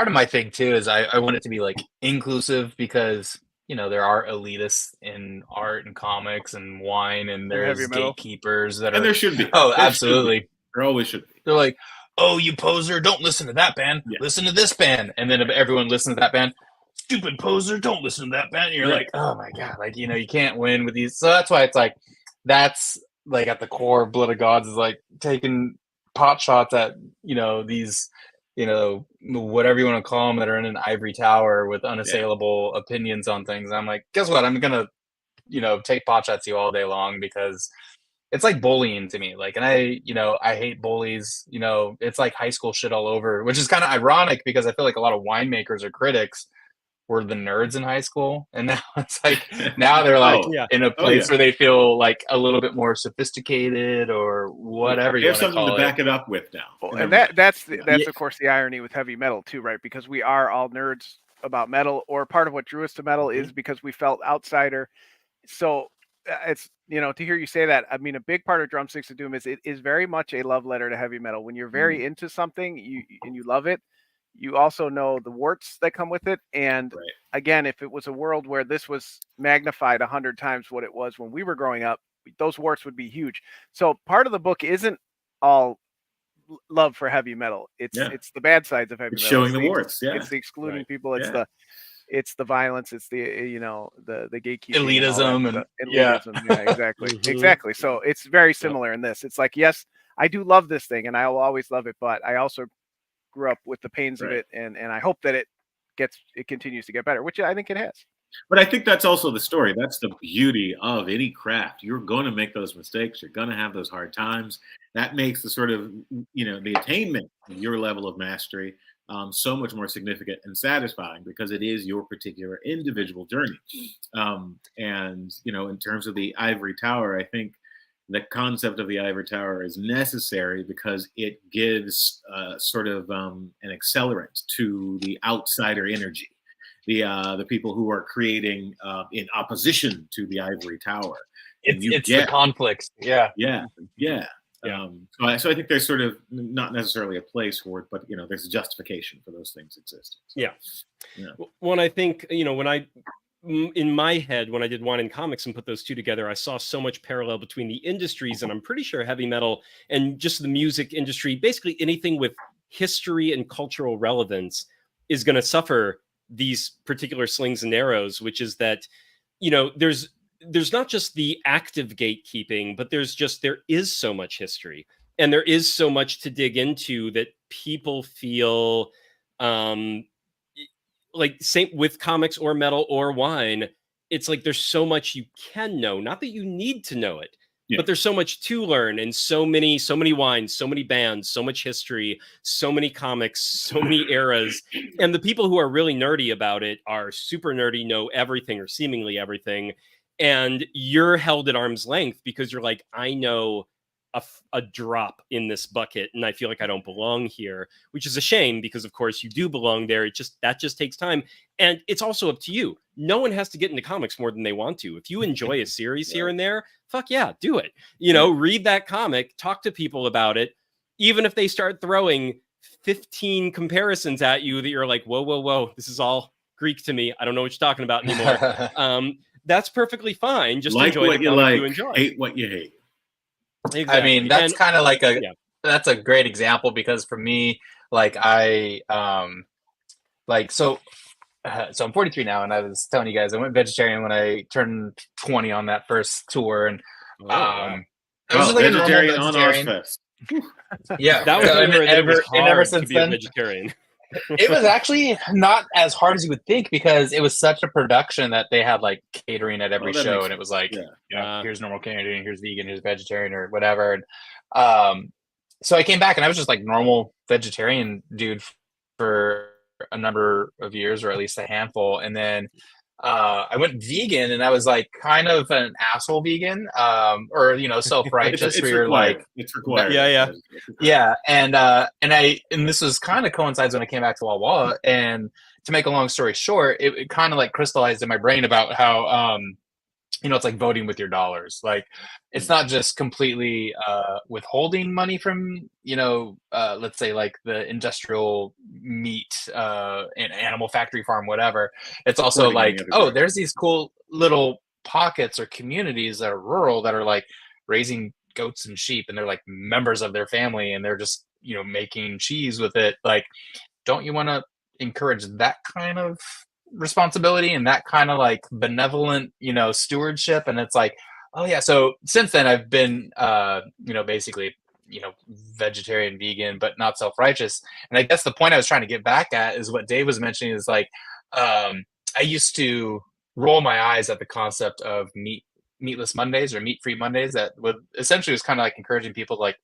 of my thing too is I want it to be like inclusive because, there are elitists in art and comics and wine, and there's gatekeepers that are. And there should be. Oh, absolutely. There always should be. They're like, oh, you poser, don't listen to that band. Yeah. Listen to this band. And then if everyone listens to that band, stupid poser, don't listen to that band. And you're like, oh my God, you can't win with these. So that's why it's like, that's like at the core of Blood of Gods is like taking pot shots at, these, whatever you want to call them that are in an ivory tower with unassailable opinions on things. And I'm like, guess what? I'm going to, take pot shots at you all day long because it's like bullying to me. Like, and I hate bullies, it's like high school shit all over, which is kind of ironic because I feel like a lot of winemakers or critics were the nerds in high school. And now it's like, now they're like in a place where they feel like a little bit more sophisticated or whatever you want to call it. They have something to back it up with now. Well, and that's of course the irony with heavy metal too, right? Because we are all nerds about metal, or part of what drew us to metal is because we felt outsider. So it's, to hear you say that, I mean, a big part of Drumsticks of Doom is it is very much a love letter to heavy metal. When you're very into something and you love it, you also know the warts that come with it. And again, if it was a world where this was magnified 100 times what it was when we were growing up, those warts would be huge. So part of the book isn't all love for heavy metal. It's the bad sides of heavy metal. Showing the warts. Yeah. It's the excluding people. It's the violence. It's the the gatekeeping, elitism, and elitism. Yeah, exactly, exactly. So it's very similar in this. It's like, yes, I do love this thing, and I will always love it, but I also grew up with the pains of it, and I hope that it continues to get better, which I think it has. But I think that's also the story. That's the beauty of any craft. You're going to make those mistakes. You're going to have those hard times. That makes the sort of, the attainment of your level of mastery so much more significant and satisfying because it is your particular individual journey. And, in terms of the ivory tower, I think the concept of the ivory tower is necessary because it gives sort of an accelerant to the outsider energy. The people who are creating in opposition to the ivory tower. It's the conflict. Yeah. So I think there's sort of not necessarily a place for it, but there's a justification for those things existing. So, When I think in my head, when I did Wine and Comics and put those two together, I saw so much parallel between the industries, and I'm pretty sure heavy metal and just the music industry, basically anything with history and cultural relevance, is going to suffer these particular slings and arrows, which is that, there's not just the active gatekeeping, but there is so much history and there is so much to dig into that people feel like, same with comics or metal or wine. It's like there's so much you can know, not that you need to know it, but there's so much to learn, and so many wines, so many bands, so much history, so many comics, so many eras. And the people who are really nerdy about it are super nerdy, know everything or seemingly everything. And you're held at arm's length because you're like, I know a drop in this bucket and I feel like I don't belong here, which is a shame because of course you do belong there. That just takes time. And it's also up to you. No one has to get into comics more than they want to. If you enjoy a series here and there, fuck yeah, do it. Read that comic, talk to people about it. Even if they start throwing 15 comparisons at you that you're like, whoa, this is all Greek to me. I don't know what you're talking about anymore. That's perfectly fine. Just like enjoy what the you comic like, you enjoy. hate what you hate. Exactly. I mean, that's kind of like that's a great example because for me, like so I'm 43 now, and I was telling you guys I went vegetarian when I turned 20 on that first tour, and I was like vegetarian on Ozfest. Yeah, That was and when it was ever hard to since be a then, vegetarian. it was actually not as hard as you would think because it was such a production that they had like catering at every show, and it was like, here's normal catering, here's vegan, here's vegetarian, or whatever. And so I came back, and I was just like normal vegetarian dude for a number of years, or at least a handful, and then I went vegan, and I was like kind of an asshole vegan, or self-righteous. It's where you're required. like, It's required. yeah, and this was kind of coincides when I came back to Walla Walla, and to make a long story short, it kind of like crystallized in my brain about how it's like voting with your dollars. Like, it's not just completely withholding money from let's say like the industrial meat and animal factory farm, whatever. It's also like, there's these cool little pockets or communities that are rural that are like raising goats and sheep, and they're like members of their family, and they're just making cheese with it. Like, don't you want to encourage that kind of responsibility and that kind of like benevolent stewardship? And it's like, oh yeah. So since then I've been basically vegetarian, vegan, but not self-righteous. And I guess the point I was trying to get back at is what Dave was mentioning, is like I used to roll my eyes at the concept of meatless Mondays or meat-free Mondays, that would essentially was kind of like encouraging people to like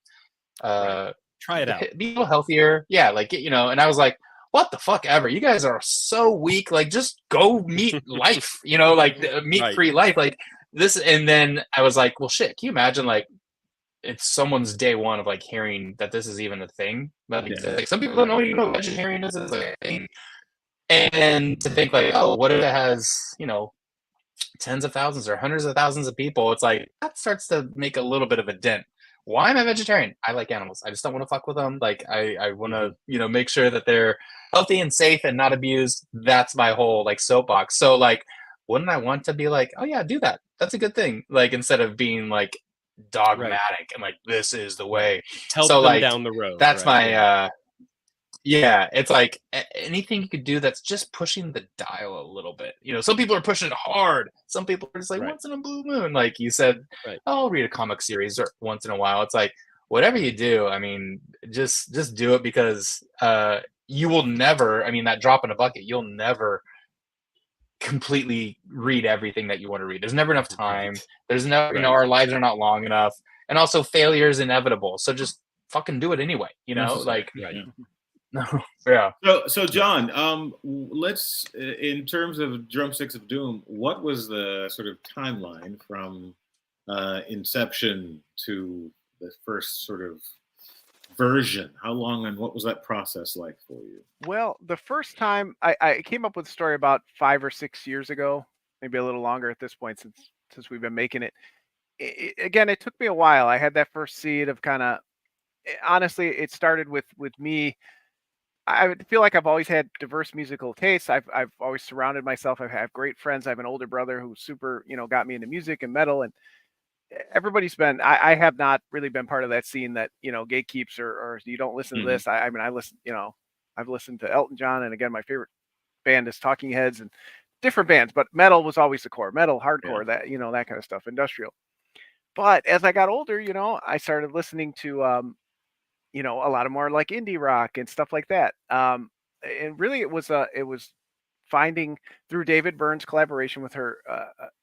try it out, be a little healthier. Yeah, like and I was like, what the fuck ever, you guys are so weak, like just go meet life, like meat-free life, like this. And then I was like, well shit, can you imagine like it's someone's day one of like hearing that this is even a thing, like some people don't know what vegetarianism is a thing, and to think like, oh, what if it has tens of thousands or hundreds of thousands of people? It's like that starts to make a little bit of a dent. Why am I vegetarian? I like animals. I just don't want to fuck with them. Like I want to, make sure that they're healthy and safe and not abused. That's my whole like soapbox. So like, wouldn't I want to be like, oh yeah, do that. That's a good thing. Like, instead of being like dogmatic and like, this is the way. Help so them like down the road. That's my, it's like anything you could do that's just pushing the dial a little bit. Some people are pushing it hard. Some people are just like, once in a blue moon, like you said, I'll read a comic series or once in a while. It's like, whatever you do, I mean, just do it, because you will never, that drop in a bucket, you'll never completely read everything that you want to read. There's never enough time. There's no, our lives are not long enough. And also failure is inevitable. So just fucking do it anyway, like, no, yeah. So Jon, let's, in terms of Drumsticks of Doom, what was the sort of timeline from inception to the first sort of version? How long, and what was that process like for you? Well, the first time I came up with a story about 5 or 6 years ago, maybe a little longer at this point, since we've been making it. Again, it took me a while. I had that first seed of kind of, honestly, it started with me. I feel like I've always had diverse musical tastes. I've always surrounded myself. I have great friends. I have an older brother who's super, got me into music and metal, and everybody's been. I have not really been part of that scene that gatekeeps or you don't listen to this. I listen. I've listened to Elton John, and again, my favorite band is Talking Heads and different bands, but metal was always the core. Metal, hardcore, that that kind of stuff, industrial. But as I got older, I started listening to a lot of more like indie rock and stuff like that. And really, it was finding through David Byrne's collaboration with her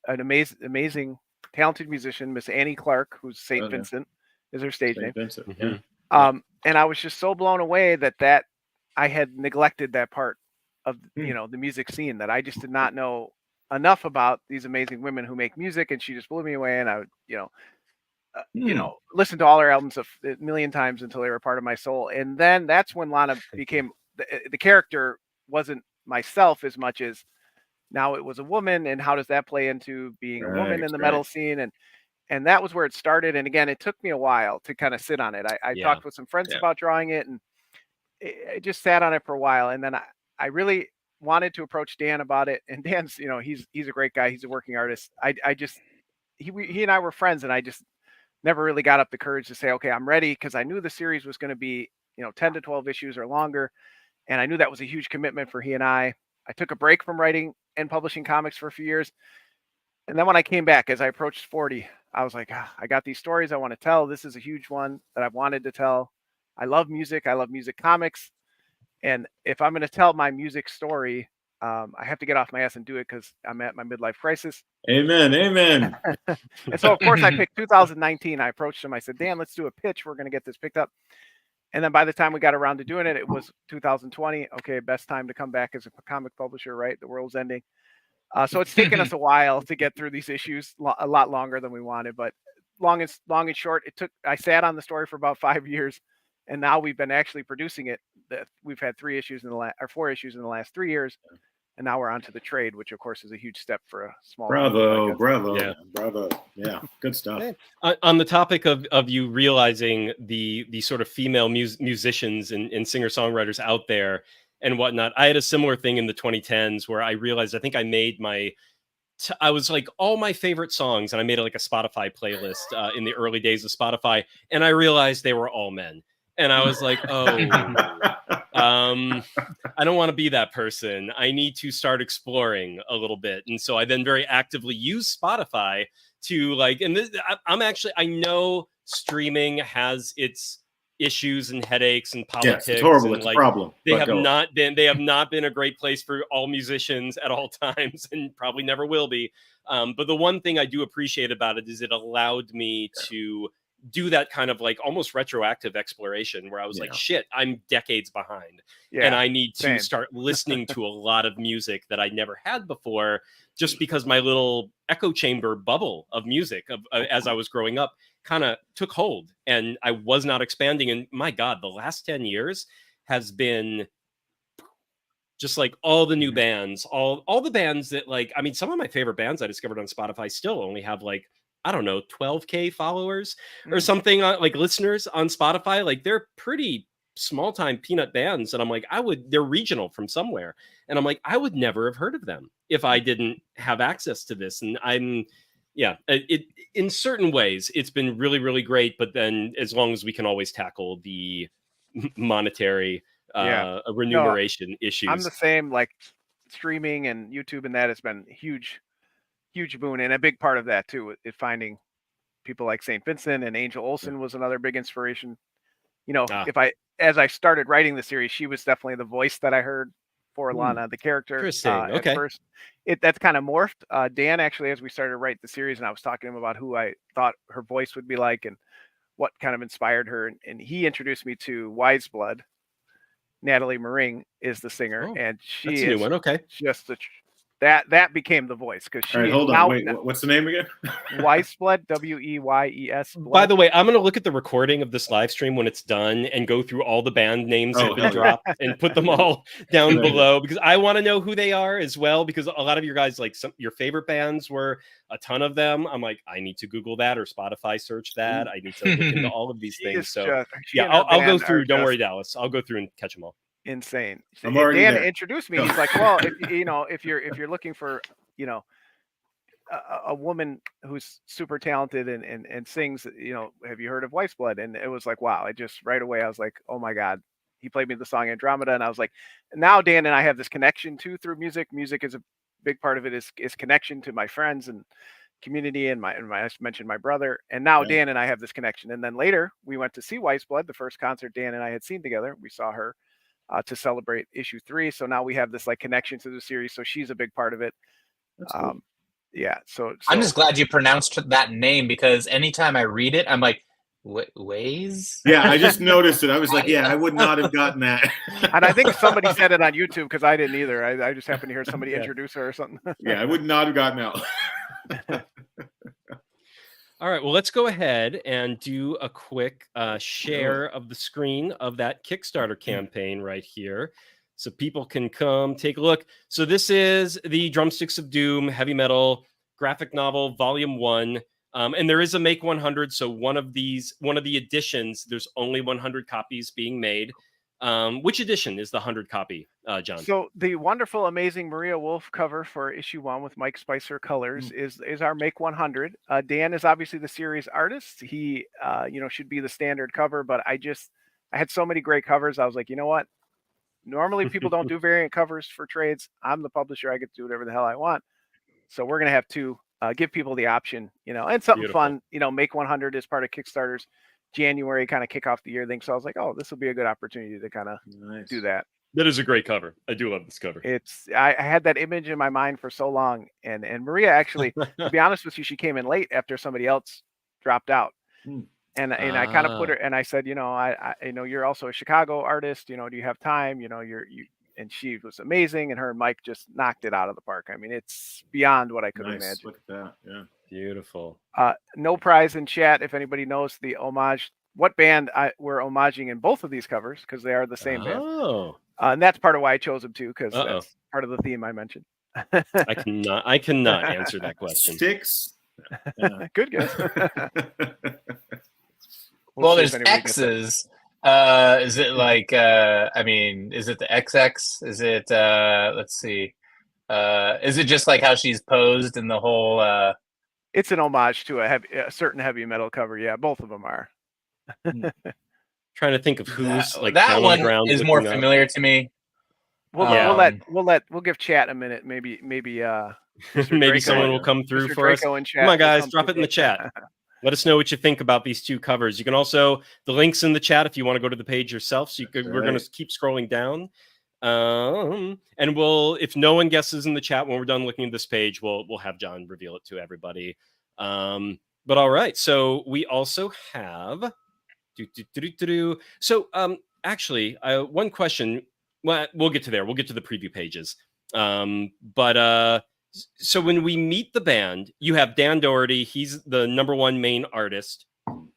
an amazing, talented musician, Miss Annie Clark, who's Saint Vincent is her stage name. Vincent, and I was just so blown away that I had neglected that part of the music scene, that I just did not know enough about these amazing women who make music, and she just blew me away. And I would listen to all her albums a million times until they were part of my soul. And then that's when Lana became the character wasn't myself as much as now it was a woman, and how does that play into being a woman in the metal scene? And that was where it started. And again, it took me a while to kind of sit on it. I talked with some friends about drawing it, and I just sat on it for a while. And then I really wanted to approach Dan about it. And Dan's, he's a great guy. He's a working artist. He and I were friends, and I just never really got up the courage to say, okay, I'm ready, because I knew the series was going to be 10 to 12 issues or longer, and I knew that was a huge commitment for he and I took a break from writing and publishing comics for a few years, and then when I came back, as I approached 40, I was like, I got these stories I want to tell. This is a huge one that I've wanted to tell. I love music. I love music comics. And if I'm going to tell my music story, I have to get off my ass and do it because I'm at my midlife crisis. Amen. Amen. And so, of course, I picked 2019. I approached him. I said, Dan, let's do a pitch. We're going to get this picked up. And then by the time we got around to doing it, it was 2020. Okay, best time to come back as a comic publisher, right? The world's ending. So it's taken us a while to get through these issues, a lot longer than we wanted. But long and short, I sat on the story for about 5 years, and now we've been actually producing it. We've had 4 issues in the last 3 years, and now we're on to the trade, which of course is a huge step for a small. Bravo, yeah, good stuff. On the topic of you realizing the sort of female musicians and singer songwriters out there and whatnot, I had a similar thing in the 2010s where I realized I think I made I was like all my favorite songs, and I made like a Spotify playlist in the early days of Spotify, and I realized they were all men. And I was like, oh, I don't want to be that person. I need to start exploring a little bit. And so I then very actively use Spotify to like, and this, I know streaming has its issues and headaches and politics. Yes, it's horrible. And it's a problem. They have not been a great place for all musicians at all times, and probably never will be. But the one thing I do appreciate about it is it allowed me to do that kind of like almost retroactive exploration where I was like, shit, I'm decades behind. And I need to start listening to a lot of music that I never had before, just because my little echo chamber bubble of music as I was growing up kind of took hold, and I was not expanding. And my God, the last 10 years has been just like all the new bands, all the bands that like, I mean, some of my favorite bands I discovered on Spotify still only have like, I don't know, 12K followers or something, like listeners on Spotify. Like they're pretty small time peanut bands. And I'm like, they're regional from somewhere. And I'm like, I would never have heard of them if I didn't have access to this. And it in certain ways, it's been really, really great. But then as long as we can always tackle the monetary remuneration issues. I'm the same, like streaming and YouTube and that has been huge boon, and a big part of that too is finding people like St. Vincent, and Angel Olsen was another big inspiration. You know, as I started writing the series, she was definitely the voice that I heard for Lana, the character. Interesting. Okay. At first, that's kind of morphed. Dan actually, as we started to write the series, and I was talking to him about who I thought her voice would be like and what kind of inspired her, and he introduced me to Wise Blood. Natalie Mering is the singer, and she is a new one. Okay, just that became the voice because she. All right, hold on. Wait, what's the name again? Weisbled, Weyes. By the way, I'm going to look at the recording of this live stream when it's done and go through all the band names that have been dropped and put them all down below, because I want to know who they are as well. Because a lot of your guys, like your favorite bands were a ton of them. I'm like, I need to Google that or Spotify search that. I need to look into all of these things. So I'll go through. Don't worry, Dallas. I'll go through and catch them all. Insane. Dan introduced me. He's like, well, if you're looking for, a woman who's super talented and sings, have you heard of Weisbled? And it was like, wow, I just right away, I was like, oh my God, he played me the song Andromeda. And I was like, now Dan and I have this connection too through music. Music is a big part of it is connection to my friends and community and I mentioned my brother. And now Dan and I have this connection. And then later we went to see Weisbled, the first concert Dan and I had seen together. We saw her to celebrate issue 3. So now we have this like connection to the series. So she's a big part of it. Cool. So I'm just glad you pronounced that name, because anytime I read it, I'm like, Ways? Yeah, I just noticed it. I was like, I would not have gotten that. And I think somebody said it on YouTube because I didn't either. I just happened to hear somebody introduce her or something. I would not have gotten that. All right, well, let's go ahead and do a quick share of the screen of that Kickstarter campaign right here, so people can come take a look. So this is the Drumsticks of Doom heavy metal graphic novel, Volume 1, and there is a Make 100. So one of the editions, there's only 100 copies being made. Which edition is the 100 copy, John? So the wonderful, amazing Maria Wolfe cover for issue 1 with Mike Spicer colors is our Make 100. Dan is obviously the series artist. He, should be the standard cover, but I had so many great covers. I was like, you know what? Normally people don't do variant covers for trades. I'm the publisher. I get to do whatever the hell I want. So we're going to have 2 give people the option, and something Beautiful. fun, make 100 as part of Kickstarter's January kind of kick off the year thing. So I was like, oh, this will be a good opportunity to kind of do that. That is a great cover. I do love this cover. I had that image in my mind for so long, and Maria actually, to be honest with you, she came in late after somebody else dropped out, and I kind of put her, and I said, I know you're also a Chicago artist, do you have time, and she was amazing, and her and Mike just knocked it out of the park. I mean, it's beyond what I could imagine. Look at that. Yeah. Beautiful. No prize in chat if anybody knows the homage, what band we're homaging in both of these covers, because they are the same band. And that's part of why I chose them too, because that's part of the theme I mentioned. I cannot answer that question. Sticks. Good guess. Well, there's X's. Is it like is it the XX? Is it let's see. Is it just like how she's posed in the whole It's an homage to a certain heavy metal cover. Yeah, both of them are. Trying to think of who's that one is more familiar to me. We'll give chat a minute. Maybe maybe Draco, someone will come through Mr. for us. Draco in chat Come on, guys, will drop it in the chat. Let us know what you think about these two covers. You can also, the links in the chat if you want to go to the page yourself. So we're going to keep scrolling down. And if no one guesses in the chat when we're done looking at this page, we'll have Jon reveal it to everybody. But all right. So we also have So actually, one question. Well, we'll get to there. We'll get to the preview pages. So when we meet the band, you have Dan Dougherty. He's the #1 main artist.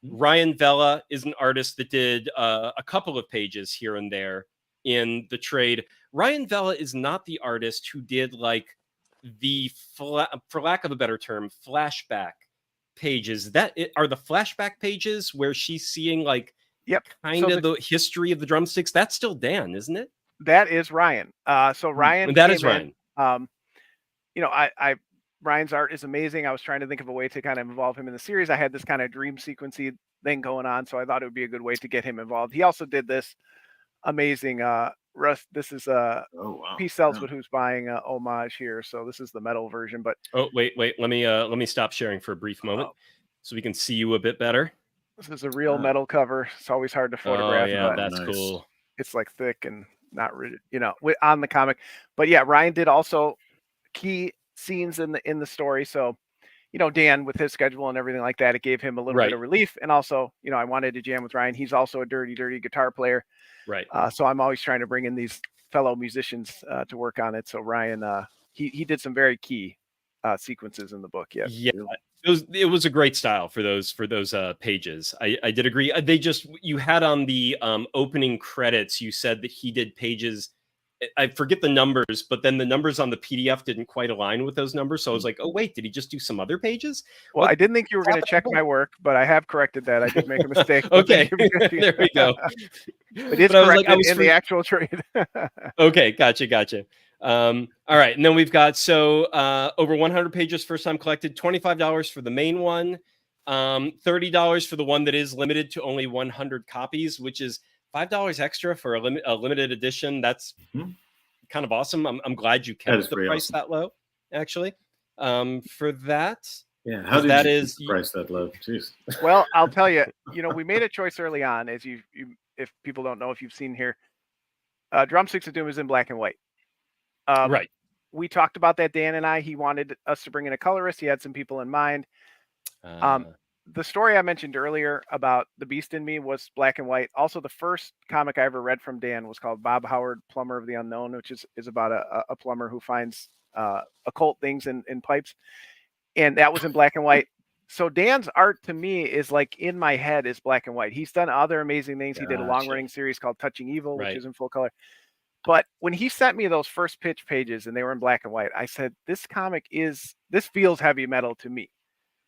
Ryan Vela is an artist that did a couple of pages here and there in the trade. Ryan Vela is not the artist who did like the, for lack of a better term, flashback pages. That are the flashback pages where she's seeing like the history of the drumsticks. That's still Dan, isn't it? That is Ryan. So Ryan. That is Ryan. Ryan's art is amazing. I was trying to think of a way to kind of involve him in the series. I had this kind of dream sequencey thing going on, so I thought it would be a good way to get him involved. He also did this amazing Russ. This is Peace Sells with Who's Buying homage here. So this is the metal version. But wait, let me stop sharing for a brief moment so we can see you a bit better. This is a real metal cover. It's always hard to photograph. Oh yeah, that's cool. It's like thick and not really, on the comic. But yeah, Ryan did also key scenes in the story. So, Dan with his schedule and everything like that, it gave him a little bit of relief. And also, I wanted to jam with Ryan. He's also a dirty guitar player. Right. So I'm always trying to bring in these fellow musicians to work on it. So Ryan, he did some very key sequences in the book. Yeah. It was a great style for those pages. I did agree. You had on the opening credits, you said that he did pages. I forget the numbers, but then the numbers on the PDF didn't quite align with those numbers. So I was like, oh, wait, did he just do some other pages? Well, I didn't think you were going to check my work, but I have corrected that. I did make a mistake. Okay, there we go. It is corrected in the actual trade. Okay, gotcha. All right, and then we've got over 100 pages first time collected, $25 for the main one, $30 for the one that is limited to only 100 copies, which is $5 extra for a limited edition. That's kind of awesome. I'm glad you kept the price that low, actually. For that. Yeah, how did you price that low? Jeez. Well, I'll tell you, we made a choice early on, as you if people don't know, if you've seen here, Drumsticks of Doom is in black and white. Right. We talked about that, Dan and I. He wanted us to bring in a colorist. He had some people in mind. The story I mentioned earlier about The Beast in Me was black and white. Also, the first comic I ever read from Dan was called Bob Howard, Plumber of the Unknown, which is about a plumber who finds occult things in pipes. And that was in black and white. So Dan's art to me is like in my head is black and white. He's done other amazing things. He did a long running series called Touching Evil, which is in full color. But when he sent me those first pitch pages and they were in black and white, I said, this feels heavy metal to me.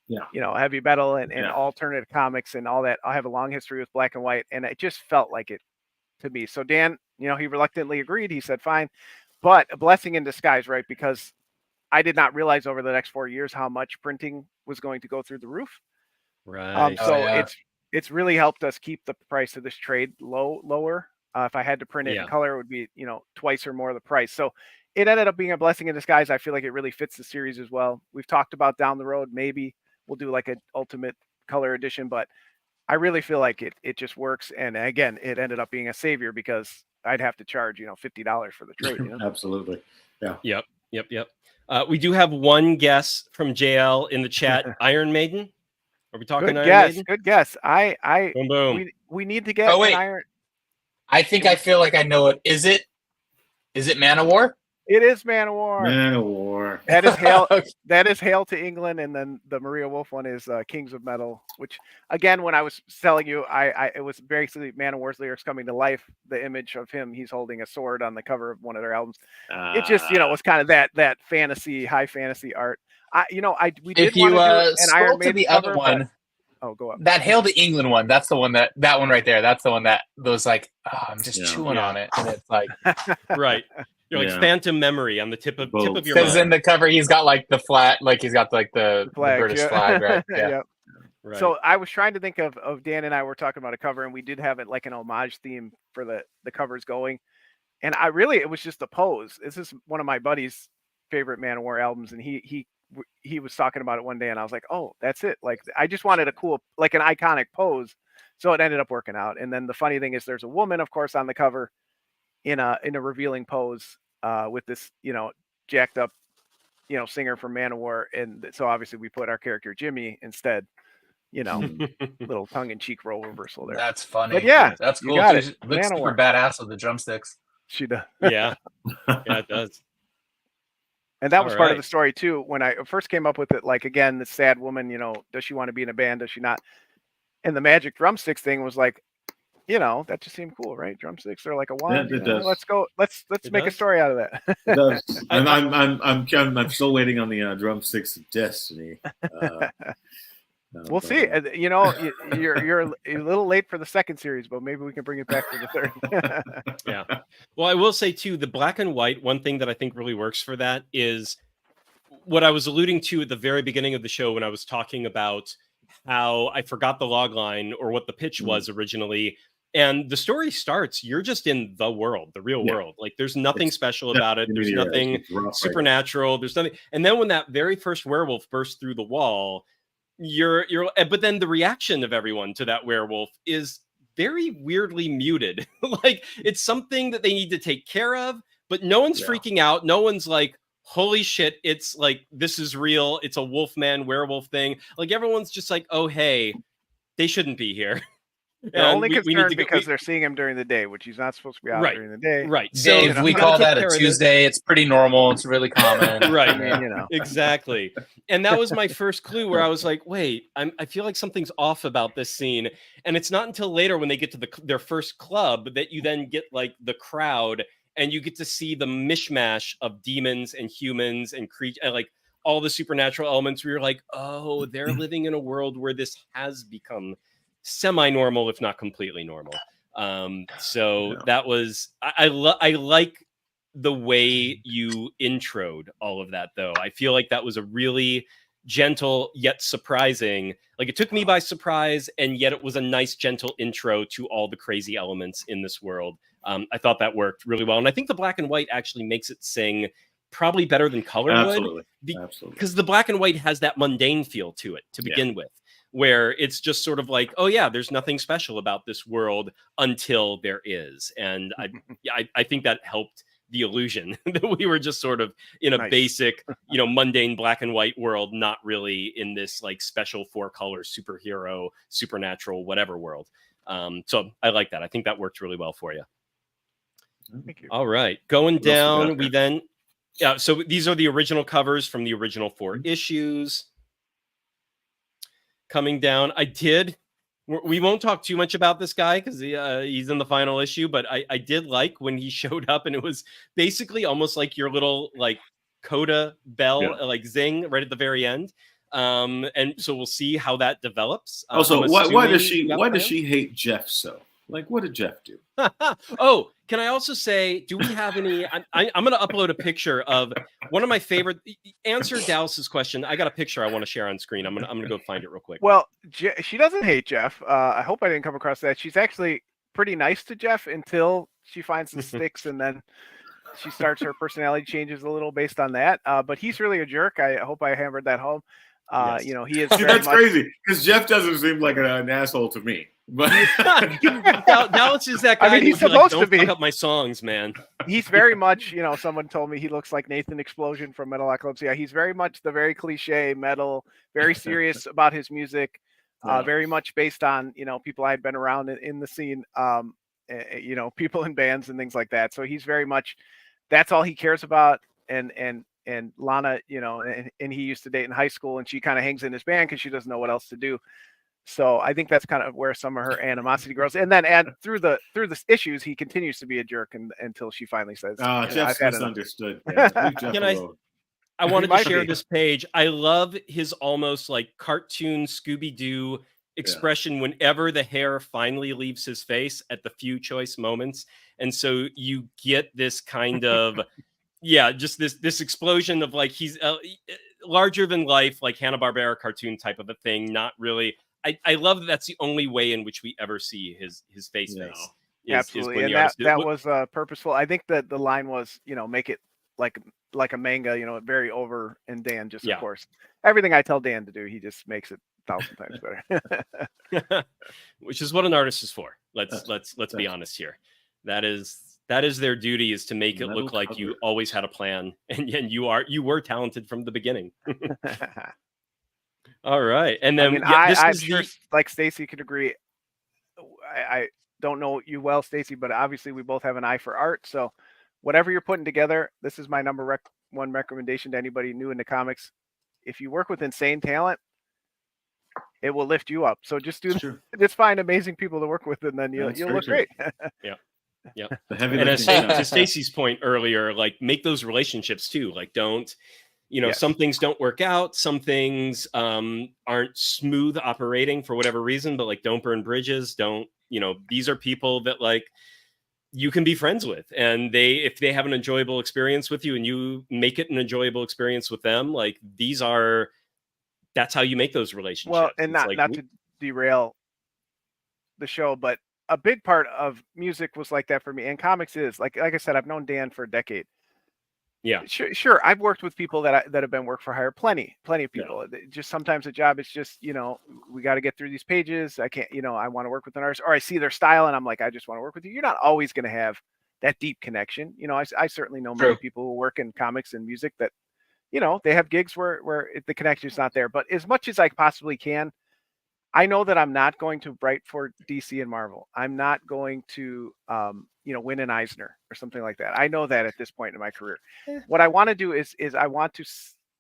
Yeah. Heavy metal and alternative comics and all that. I have a long history with black and white, and it just felt like it to me. So Dan, he reluctantly agreed. He said, fine, but a blessing in disguise, right? Because I did not realize over the next 4 years how much printing was going to go through the roof. Right. It's really helped us keep the price of this trade lower. If I had to print it in color, it would be, twice or more of the price. So it ended up being a blessing in disguise. I feel like it really fits the series as well. We've talked about down the road, maybe we'll do like an ultimate color edition, but I really feel like it just works. And again, it ended up being a savior because I'd have to charge, $50 for the trade. Absolutely. Yeah. Yep. We do have one guess from JL in the chat. Iron Maiden. Are we talking Iron Maiden? Good guess. Boom, boom. We need to get an Iron. I think I feel like I know it. Is it Manowar? It is Manowar. Manowar. That is Hail. That is Hail to England, and then the Maria Wolfe one is Kings of Metal. Which, again, when I was telling you, it was basically Manowar's lyrics coming to life. The image of him, he's holding a sword on the cover of one of their albums. It just, was kind of that fantasy, high fantasy art. We did want to do an Iron Maiden the cover, other one. Oh, go up. That Hail to England one. That's the one that one right there. That's the one that was like, I'm just chewing on it, and it's like, right. You're like phantom memory on the tip of your mind. Because in the cover he's got like the flat, like he's got like the British flag, right? Yeah. Right. So I was trying to think of Dan and I were talking about a cover, and we did have it like an homage theme for the covers going. And it was just a pose. This is one of my buddy's favorite Manowar albums, and he was talking about it one day, and I was like, oh, that's it. Like, I just wanted a cool, like an iconic pose. So it ended up working out. And then the funny thing is there's a woman, of course, on the cover in a revealing pose with this, jacked up, singer from Manowar. And so obviously we put our character Jimmy instead, little tongue-in-cheek role reversal there. That's funny. But yeah, that's cool. It looks super badass with the drumsticks. She does. Yeah, it does. And that was part of the story too. When I first came up with it, like, again, the sad woman, does she want to be in a band? Does she not? And the magic drumsticks thing was like, that just seemed cool, right? Drumsticks are like a wand. Yeah, it does. Let's go. Let's make a story out of that. It does. And I'm still waiting on the Drumsticks of Destiny. We'll see. You're a little late for the second series, but maybe we can bring it back for the third. Yeah. Well, I will say too, the black and white, one thing that I think really works for that is what I was alluding to at the very beginning of the show when I was talking about how I forgot the log line or what the pitch was originally. And the story starts, you're just in the world, the real world. Like, there's nothing special about it. There's nothing supernatural. There's nothing. And then when that very first werewolf bursts through the wall, but then the reaction of everyone to that werewolf is very weirdly muted. Like, it's something that they need to take care of, but no one's freaking out. No one's like, holy shit, it's like, this is real. It's a wolfman werewolf thing. Like, everyone's just like, oh, hey, they shouldn't be here. They're only concerned because they're seeing him during the day, which he's not supposed to be out during the day. Right. Dave, we call that a Tuesday. It's pretty normal. It's really common. Right. Exactly. And that was my first clue where I was like, wait, I feel like something's off about this scene. And it's not until later when they get to their first club that you then get like the crowd and you get to see the mishmash of demons and humans and creatures, like all the supernatural elements where you're like, oh, they're living in a world where this has become semi-normal, if not completely normal. That was, I like the way you introed all of that, though. I feel like that was a really gentle yet surprising, like, it took me by surprise, and yet it was a nice gentle intro to all the crazy elements in this world. I thought that worked really well, and I think the black and white actually makes it sing probably better than color would, because the black and white has that mundane feel to it to begin with, where it's just sort of like, oh yeah, there's nothing special about this world until there is. And I think that helped the illusion that we were just sort of in a basic, mundane black and white world, not really in this like special 4-color superhero, supernatural, whatever world. So I like that. I think that worked really well for you. Thank you. All right. Going down, we then, so these are the original covers from the original 4 issues. Coming down, we won't talk too much about this guy because he's in the final issue, but I did like when he showed up, and it was basically almost like your little like coda bell, like zing right at the very end. And so we'll see how that develops. Also, why does she hate Jeff so? Like, what did Jeff do? Oh, can I also say, do we have any? I'm going to upload a picture of one of my favorite. Answer Dallas's question. I got a picture I want to share on screen. I'm gonna go find it real quick. Well, she doesn't hate Jeff. I hope I didn't come across that. She's actually pretty nice to Jeff until she finds the sticks, and then she starts her personality changes a little based on that. But he's really a jerk. I hope I hammered that home. Yes. You know, he is. See, very that's much, crazy because Jeff doesn't seem like an asshole to me. But Dallas is that guy. I mean, he's who'd be like, supposed to be. Don't fuck up my songs, man. He's very much, you know, someone told me he looks like Nathan Explosion from Metalocalypse. Yeah, he's very much the very cliche metal, very serious about his music, very much based on, you know, people I had been around in the scene, you know, people in bands and things like that. So he's very much, that's all he cares about. And Lana, you know, and he used to date in high school, and she kind of hangs in his band because she doesn't know what else to do. So I think that's kind of where some of her animosity grows. And then through the issues, he continues to be a jerk until she finally says, Jeff's misunderstood. I wanted to share this page. I love his almost like cartoon Scooby-Doo expression whenever the hair finally leaves his face at the few choice moments. And so you get this kind of, just this explosion of like, he's larger than life, like Hanna-Barbera cartoon type of a thing. Not really. I love that that's the only way in which we ever see his face. Absolutely. And that was purposeful. I think that the line was, you know, make it like a manga, you know, very over, and Dan just, of course, everything I tell Dan to do, he just makes it 1,000 times better. Which is what an artist is for. Let's be honest here. That is their duty, is to make it look like you always had a plan, and you were talented from the beginning. All right, and then I'm sure, like Stacy could agree. I don't know you well, Stacy, but obviously we both have an eye for art. So whatever you're putting together, this is my number one recommendation to anybody new into comics. If you work with insane talent, it will lift you up. So just just find amazing people to work with, and then you'll look great. Yeah. And to Stacy's point earlier, like, make those relationships too. Like, don't. You know, some things don't work out. Some things aren't smooth operating for whatever reason, but like, don't burn bridges. Don't, you know, these are people that like you can be friends with, and if they have an enjoyable experience with you and you make it an enjoyable experience with them, like that's how you make those relationships. Well, and not to derail the show, but a big part of music was like that for me, and comics is like I said, I've known Dan for a decade. Yeah, sure. I've worked with people that have been work for hire. Plenty of people. Just sometimes the job is just, you know, we got to get through these pages. I can't, you know, I want to work with an artist, or I see their style and I'm like, I just want to work with you. You're not always going to have that deep connection. You know, I certainly know many people who work in comics and music that, you know, they have gigs where the connection is not there. But as much as I possibly can, I know that I'm not going to write for DC and Marvel. I'm not going to, you know, win an Eisner or something like that. I know that at this point in my career. What I want to do is I want to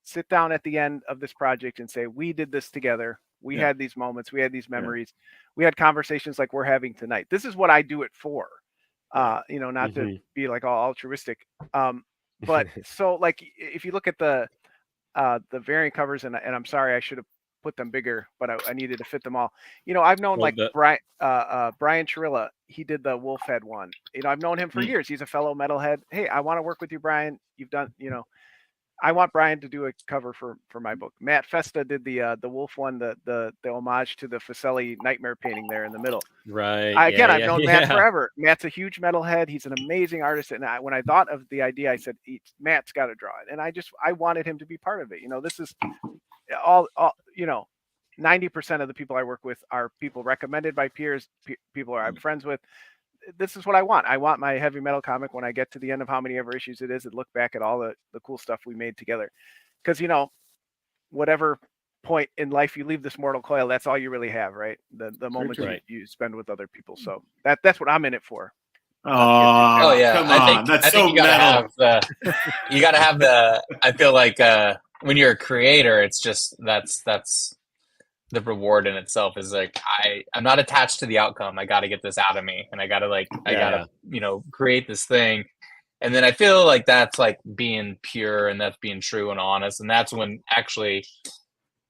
sit down at the end of this project and say, we did this together. We had these moments. We had these memories. We had conversations like we're having tonight. This is what I do it for. You know, not to be like all altruistic. But so like, if you look at the variant covers, and I'm sorry, I should have put them bigger, but I needed to fit them all. You know, I've known Brian Chirilla. He did the Wolfe head one. You know, I've known him for years. He's a fellow metalhead. Hey, I want to work with you, Brian. You've done, you know, I want Brian to do a cover for my book. Matt Festa did the Wolfe one, the homage to the Fuseli nightmare painting there in the middle. Right. I've known Matt forever. Matt's a huge metalhead. He's an amazing artist. And when I thought of the idea, I said, Matt's got to draw it. And I wanted him to be part of it. You know, this is all you know, 90% of the people I work with are people recommended by peers, people I'm friends with. This is what I want. I want my heavy metal comic, when I get to the end of how many ever issues it is, and look back at all the cool stuff we made together. Because, you know, whatever point in life you leave this mortal coil, that's all you really have, right? The moment you spend with other people. So that's what I'm in it for. Oh yeah, come on. I think you gotta have the. I feel like when you're a creator, it's just that's the reward in itself is like I'm not attached to the outcome. I got to get this out of me, and I gotta you know, create this thing. And then I feel like that's like being pure, and that's being true and honest. And that's when actually,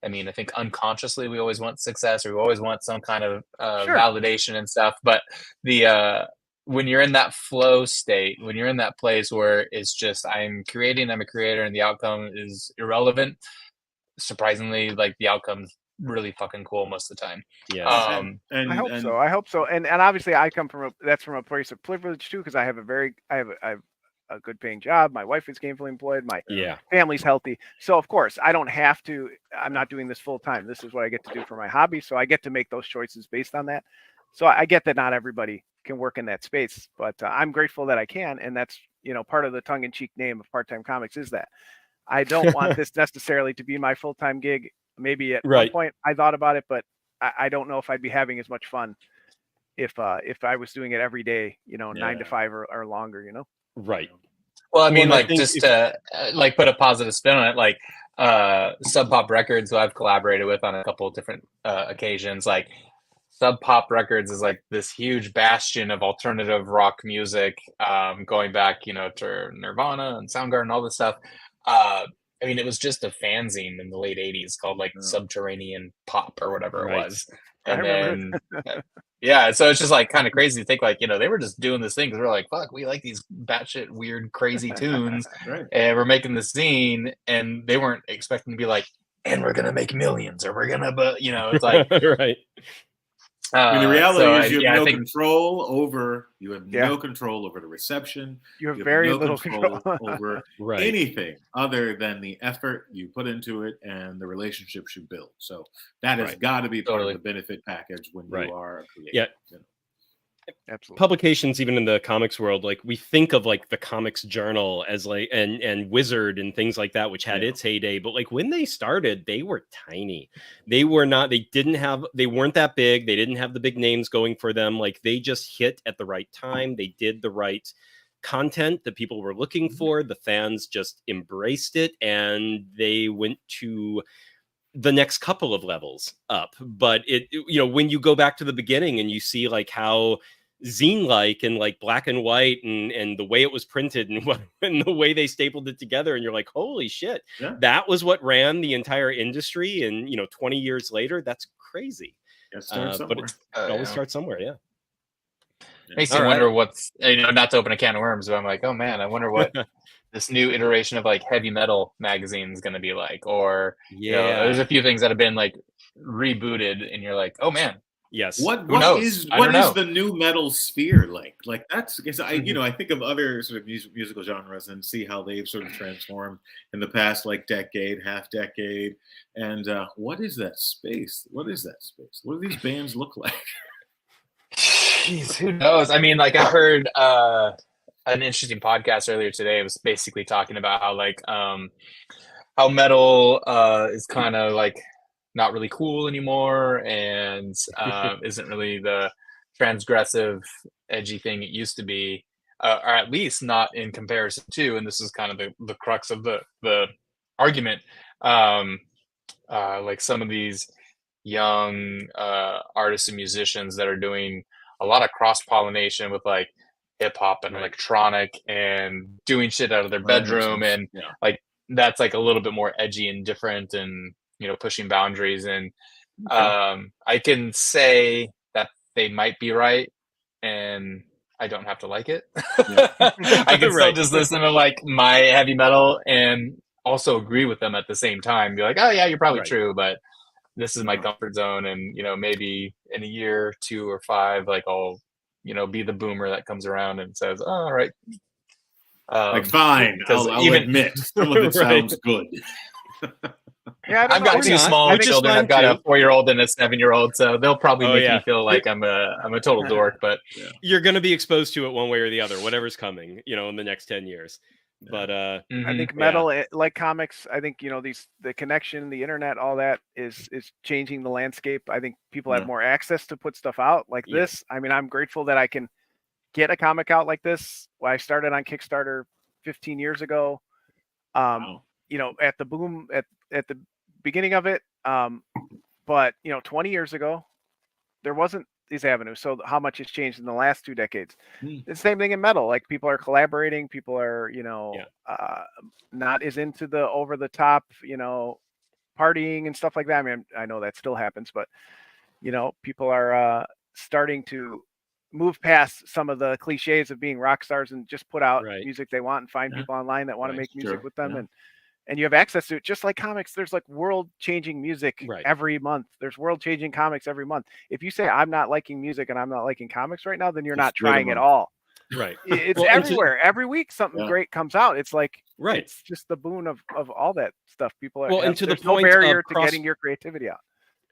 I mean, I think unconsciously we always want success, or we always want some kind of validation and stuff. But when you're in that flow state, when you're in that place where it's just, I'm a creator, and the outcome is irrelevant, surprisingly, like, the outcome's really fucking cool most of the time. Yeah. I hope so. And obviously I come from that's from a place of privilege too, because I have a good paying job. My wife is gainfully employed. My Yeah. family's healthy. So of course I don't have to, I'm not doing this full time. This is what I get to do for my hobby. So I get to make those choices based on that. So I get that not everybody can work in that space, but I'm grateful that I can. And that's, you know, part of the tongue in cheek name of Part-Time Comics is that I don't want this necessarily to be my full-time gig. Maybe at one point I thought about it, but I don't know if I'd be having as much fun if I was doing it every day, you know, 9 to 5 or longer, you know? Right. Well, I mean, like, just to like put a positive spin on it, like Sub Pop Records, who I've collaborated with on a couple of different occasions, like Sub Pop Records is like this huge bastion of alternative rock music, going back, you know, to Nirvana and Soundgarden and all this stuff. I mean, it was just a fanzine in the late 80s called like Subterranean Pop or whatever it was. And then, yeah, so it's just like kind of crazy to think like, you know, they were just doing this thing because we're like, fuck, we like these batshit weird, crazy tunes. And we're making this zine, and they weren't expecting to be like, and we're going to make millions, or we're going to, you know, it's like, right. I mean, the reality is you have no control over no control over the reception. You have very no little control over anything other than the effort you put into it and the relationships you build. So that has got to be part of the benefit package when you are a creator. Yeah. You know? Absolutely. Publications, even in the comics world, like we think of like the Comics Journal as like and Wizard and things like that, which had its heyday, but like when they started, they were tiny. They weren't that big. They didn't have the big names going for them. Like they just hit at the right time. They did the right content that people were looking for. The fans just embraced it, and they went to the next couple of levels up. But it, you know, when you go back to the beginning and you see like how zine like and like black and white and the way it was printed and the way they stapled it together, and you're like, holy shit, that was what ran the entire industry. And you know, 20 years later, that's crazy. But it always starts somewhere. Makes me wonder what's, you know, not to open a can of worms, but I'm like, oh man, I wonder what this new iteration of like heavy metal magazine is going to be like. Or you know, there's a few things that have been like rebooted, and you're like, oh man, what is the new metal sphere like? Like that's because I you know, I think of other sort of musical genres and see how they've sort of transformed in the past like half decade, and what is that space? What do these bands look like? Jeez, who knows? I mean, like I heard an interesting podcast earlier today. It was basically talking about how like how metal is kind of like not really cool anymore, and isn't really the transgressive, edgy thing it used to be, or at least not in comparison to. And this is kind of the crux of the argument. Like some of these young artists and musicians that are doing a lot of cross-pollination with like hip hop and electronic and doing shit out of their bedroom, and like that's like a little bit more edgy and different, and you know, pushing boundaries. And I can say that they might be right, and I don't have to like it. I can still just listen to like my heavy metal and also agree with them at the same time. Be like, oh yeah, you're probably true, but this is my comfort zone. And you know, maybe in a year, 2 or 5, like I'll, you know, be the boomer that comes around and says, oh, all right, like fine, I'll admit some of it sounds good. I've got 2 small children. I've got a 4-year-old and a 7-year-old, so they'll probably make me feel like I'm a total dork. But you're going to be exposed to it one way or the other, whatever's coming, you know, in the next 10 years. But I think metal, like comics, I think, you know, the connection, the internet, all that is changing the landscape. I think people have more access to put stuff out like this. I mean, I'm grateful that I can get a comic out like this. I started on Kickstarter 15 years ago. You know, at the boom at the beginning of it. But you know, 20 years ago, there wasn't these avenues. So how much has changed in the last 2 decades? The same thing in metal. Like people are collaborating. People are, you know, not as into the over the top, you know, partying and stuff like that. I mean, I know that still happens, but you know, people are starting to move past some of the cliches of being rock stars and just put out music they want and find people online that want to make music with them. And you have access to it, just like comics. There's like world-changing music every month. There's world-changing comics every month. If you say I'm not liking music and I'm not liking comics right now, then you're not trying at all. Right. It's Well, everywhere. Every week something great comes out. It's like right. It's just the boon of all that stuff. People are well, and to the there's no point barrier of to getting your creativity out.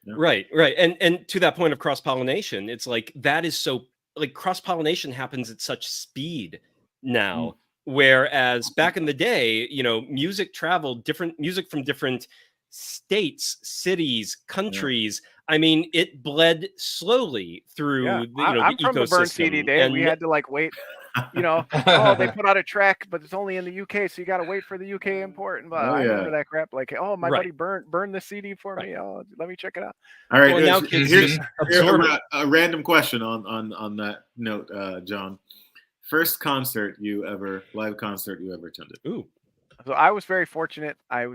Right, right. And to that point of cross-pollination, it's like that is so like cross-pollination happens at such speed now. Whereas back in the day, you know, music traveled different music from different states, cities, countries. I mean, it bled slowly through I'm the from the Burn CD ecosystem. day. And We had to like wait, you know, oh, they put out a track, but it's only in the UK, so you got to wait for the UK import. And I remember that crap. Like, oh, my buddy burned the CD for me. Oh, let me check it out. All right, well, now kids here's absorb it. a random question on that note, John. First live concert you ever attended? Ooh. So I was very fortunate. I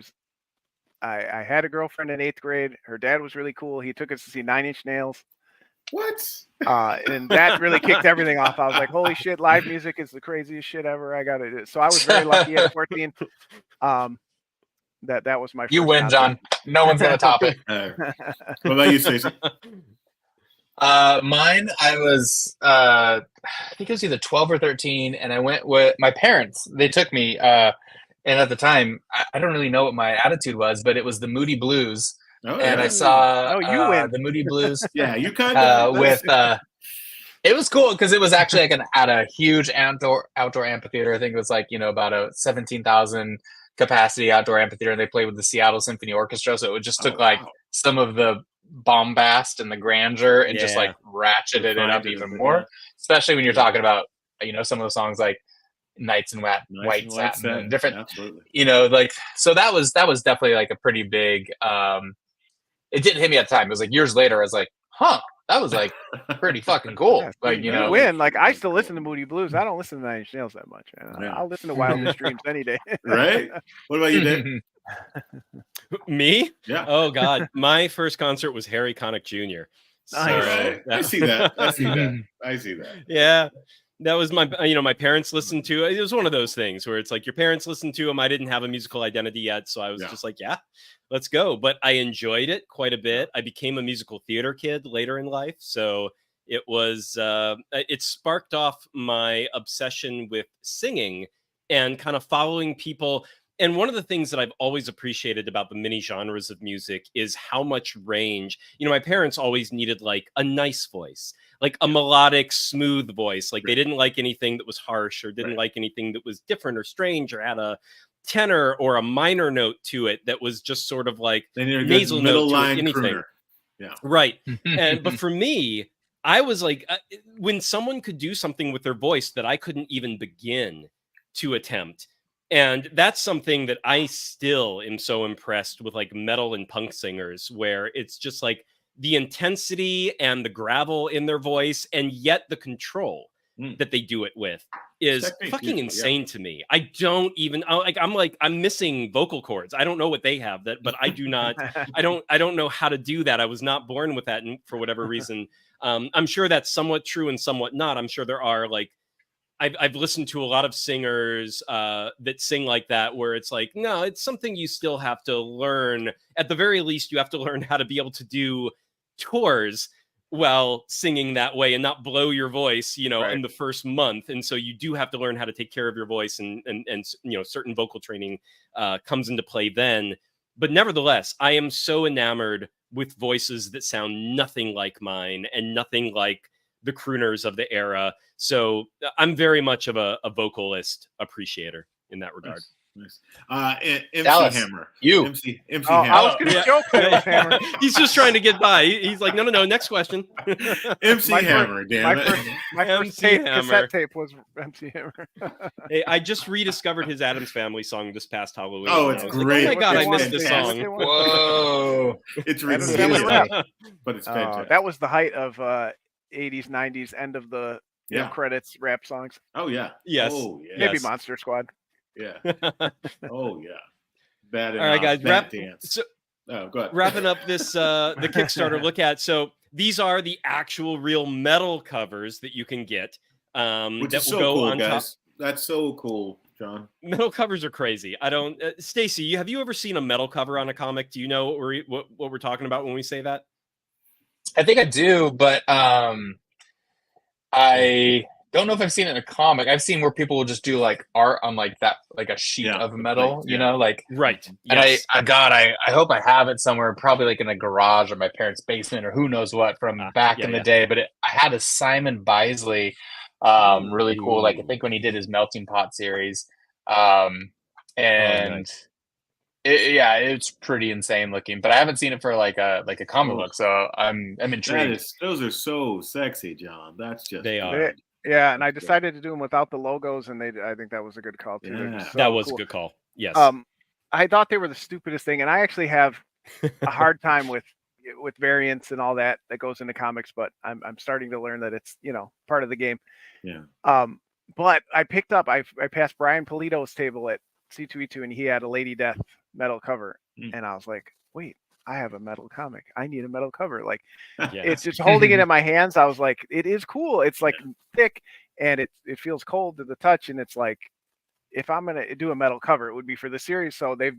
had a girlfriend in 8th grade. Her dad was really cool. He took us to see 9 Inch Nails. What? And that really kicked everything off. I was like, holy shit, live music is the craziest shit ever. I got it. So I was very lucky at 14. That was my first You win, concert. John. No one's gonna top it. What about you, Stacy? Mine, I think it was either 12 or 13, and I went with my parents. They took me, and at the time, I don't really know what my attitude was, but it was the Moody Blues. And I saw the Moody Blues. Yeah, you kind of it was cool because it was actually like at a huge outdoor amphitheater. I think it was like, you know, about a 17,000 capacity outdoor amphitheater, and they played with the Seattle Symphony Orchestra. So it just took some of the bombast and the grandeur and just like ratcheted it up even more, especially when you're talking about, you know, some of the songs like Nights in White Satin and different, you know, like, so that was definitely like a pretty big, it didn't hit me at the time. It was like years later, I was like, huh, that was like pretty fucking cool. Like, you know, like I still listen to Moody Blues. I don't listen to 9 Inch Nails that much. I'll listen to Wildest Dreams any day. Right? What about you, Dave? Me? Yeah. Oh God, my first concert was Harry Connick Jr. So I see that. I see that. Yeah. That was my parents listened to it. It was one of those things where it's like your parents listened to him. I didn't have a musical identity yet. So I was just like, yeah, let's go. But I enjoyed it quite a bit. I became a musical theater kid later in life. So it was, it sparked off my obsession with singing and kind of following people. And one of the things that I've always appreciated about the many genres of music is how much range, you know, my parents always needed like a nice voice, like a melodic, smooth voice. Like they didn't like anything that was harsh or didn't like anything that was different or strange or had a tenor or a minor note to it that was just sort of like nasal note to it, anything. Crooner. Yeah. Right. But for me, I was like, when someone could do something with their voice that I couldn't even begin to attempt. And that's something that I still am so impressed with, like metal and punk singers, where it's just like the intensity and the gravel in their voice, and yet the control that they do it with is fucking insane to me. I don't even I'm missing vocal cords. I don't know what they have but I do not. I don't know how to do that. I was not born with that, and for whatever reason, I'm sure that's somewhat true and somewhat not. I'm sure there are like. I've listened to a lot of singers that sing like that, where it's like, no, it's something you still have to learn. At the very least, you have to learn how to be able to do tours while singing that way and not blow your voice, you know, in the first month. And so you do have to learn how to take care of your voice, and you know, certain vocal training comes into play then. But nevertheless, I am so enamored with voices that sound nothing like mine and nothing like the crooners of the era. So I'm very much of a vocalist appreciator in that regard. Nice. MC Dallas, Hammer. MC Hammer. I was going to joke that it was Hammer. He's just trying to get by. He's like, no. Next question. MC Hammer. Damn it. My first cassette tape was MC Hammer. Hey, I just rediscovered his Addams Family song this past Halloween. Oh, it's great. Like, oh my God, I missed this song. Whoa. It's ridiculous, but it's fantastic. That was the height of 80s, 90s, end of the credits rap songs. Oh yeah. Yes. Oh, yeah. Maybe Monster Squad. Yeah. Oh yeah. Bad. All right, guys. Dance. Go ahead. Wrapping up this the Kickstarter look at. So these are the actual real metal covers that you can get. Which that is will so go cool, on guys. top. That's so cool, John. Metal covers are crazy. I don't. Stacy, have you ever seen a metal cover on a comic? Do you know what we're talking about when we say that? I think I do, but I don't know if I've seen it in a comic. I've seen where people will just do like art on like that, like a sheet of metal, you know, like right. And Yes. I hope I have it somewhere, probably like in a garage or my parents' basement or who knows what from back in the day. But I had a Simon Bisley, really cool. Like I think when he did his Melting Pot series, and it's pretty insane looking. But I haven't seen it for like a comic book, so I'm intrigued. Those are so sexy, John. That's just they are. Yeah, and I decided to do them without the logos, and I think that was a good call too. Yeah. So that was cool. a good call. Yes. I thought they were the stupidest thing, and I actually have a hard time with variants and all that goes into comics, but I'm starting to learn that it's, you know, part of the game. Yeah. But I picked up, I passed Brian Polito's table at C2E2, and he had a Lady Death metal cover, and I was like, wait, I have a metal comic. I need a metal cover. Like, it's just holding it in my hands. I was like, it is cool. It's like thick, and it feels cold to the touch, and it's like, if I'm gonna do a metal cover, it would be for the series. So the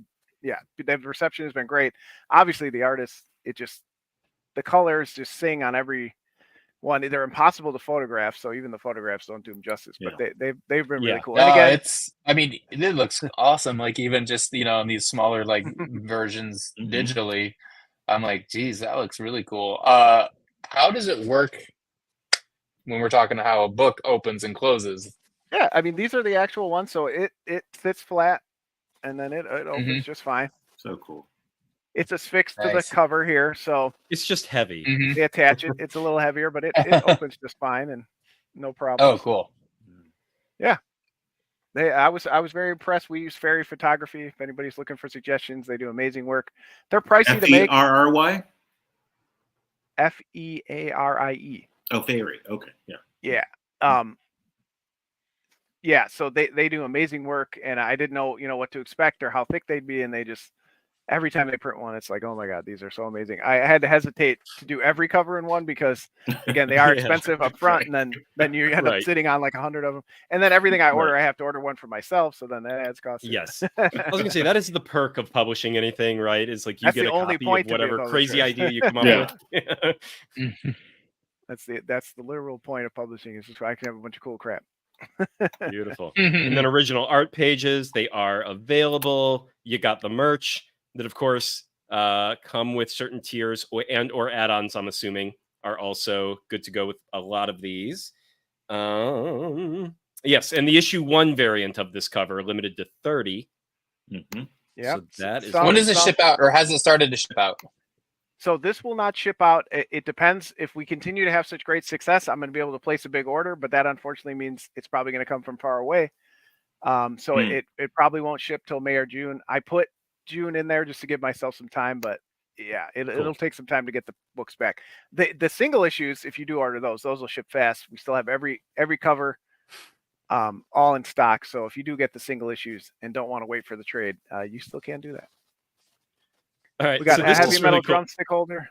reception has been great. Obviously, the artists, the colors just sing on every one. They're impossible to photograph, so even the photographs don't do them justice. But they've been really cool. And again, it looks awesome. Like even just, you know, in these smaller like versions digitally, I'm like, geez, that looks really cool. How does it work when we're talking how a book opens and closes? Yeah, I mean, these are the actual ones, so it sits flat, and then it opens just fine. So cool. It's affixed to the cover here, so it's just heavy. They attach it. It's a little heavier, but it opens just fine and no problem. Oh, cool. Yeah. I was very impressed. We use Fairy Photography. If anybody's looking for suggestions, they do amazing work. They're pricey to make. Ferrry? Fearie. Oh, Fairy. Okay. Yeah. Yeah. Yeah, so they do amazing work, and I didn't know, you know, what to expect or how thick they'd be, and they just, every time they print one, it's like, oh my God, these are so amazing. I had to hesitate to do every cover in one because, again, they are expensive up front, and then you end up sitting on like 100 of them, and then everything I order, I have to order one for myself, so then that adds cost. Yes, I was gonna say that is the perk of publishing anything, right? Is like you get a copy of whatever crazy idea you come up with. That's the literal point of publishing, is just I can have a bunch of cool crap. Beautiful. And then original art pages, they are available. You got the merch that, of course, come with certain tiers or add-ons, I'm assuming, are also good to go with a lot of these. Yes, and the issue 1 variant of this cover, limited to 30. Yeah. So that is when does it ship out, or has it started to ship out? So this will not ship out. It depends. If we continue to have such great success, I'm going to be able to place a big order, but that unfortunately means it's probably going to come from far away. So it probably won't ship till May or June. I put June in there just to give myself some time, but yeah, it'll take some time to get the books back. The single issues, if you do order those will ship fast. We still have every cover all in stock. So if you do get the single issues and don't want to wait for the trade, you still can do that. All right, we got so a this heavy is metal really cool. drumstick holder.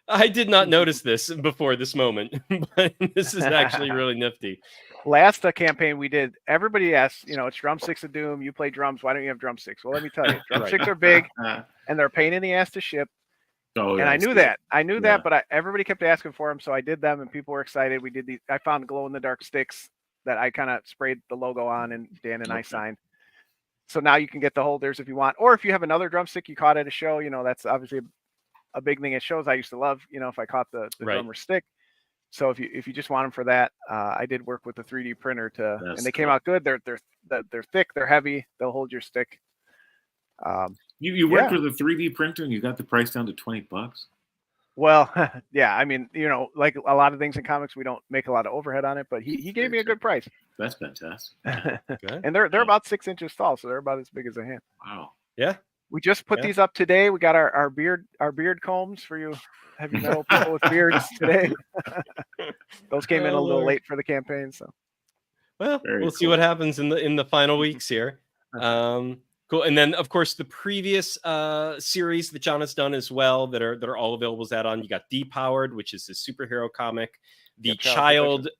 I did not notice this before this moment, but this is actually really nifty. Last campaign we did, everybody asked, you know, it's Drumsticks of Doom. You play drums. Why don't you have drumsticks? Well, let me tell you, drumsticks are big, and they're a pain in the ass to ship. And I knew that. I knew that, but everybody kept asking for them, so I did them, and people were excited. We did these. I found glow-in-the-dark sticks that I kind of sprayed the logo on, and Dan and I signed. So now you can get the holders if you want, or if you have another drumstick you caught at a show, you know, that's obviously a big thing at shows. I used to love, you know, if I caught the drummer stick. So if you just want them for that, I did work with a 3D printer and they came out good. They're thick, they're heavy, they'll hold your stick. You worked with a 3D printer and you got the price down to $20? Well, yeah, I mean, you know, like a lot of things in comics, we don't make a lot of overhead on it, but he gave me a good price. That's fantastic. And they're about 6 inches tall, so they're about as big as a hand. Wow. Yeah. We just put these up today. We got our beard combs for you heavy metal people with beards today. Those came in a little late for the campaign, so. Well, we'll see what happens in the final weeks here. Cool. And then, of course, the previous series that Jon has done as well that are all available as add-on. You got Depowered, which is his superhero comic. The Child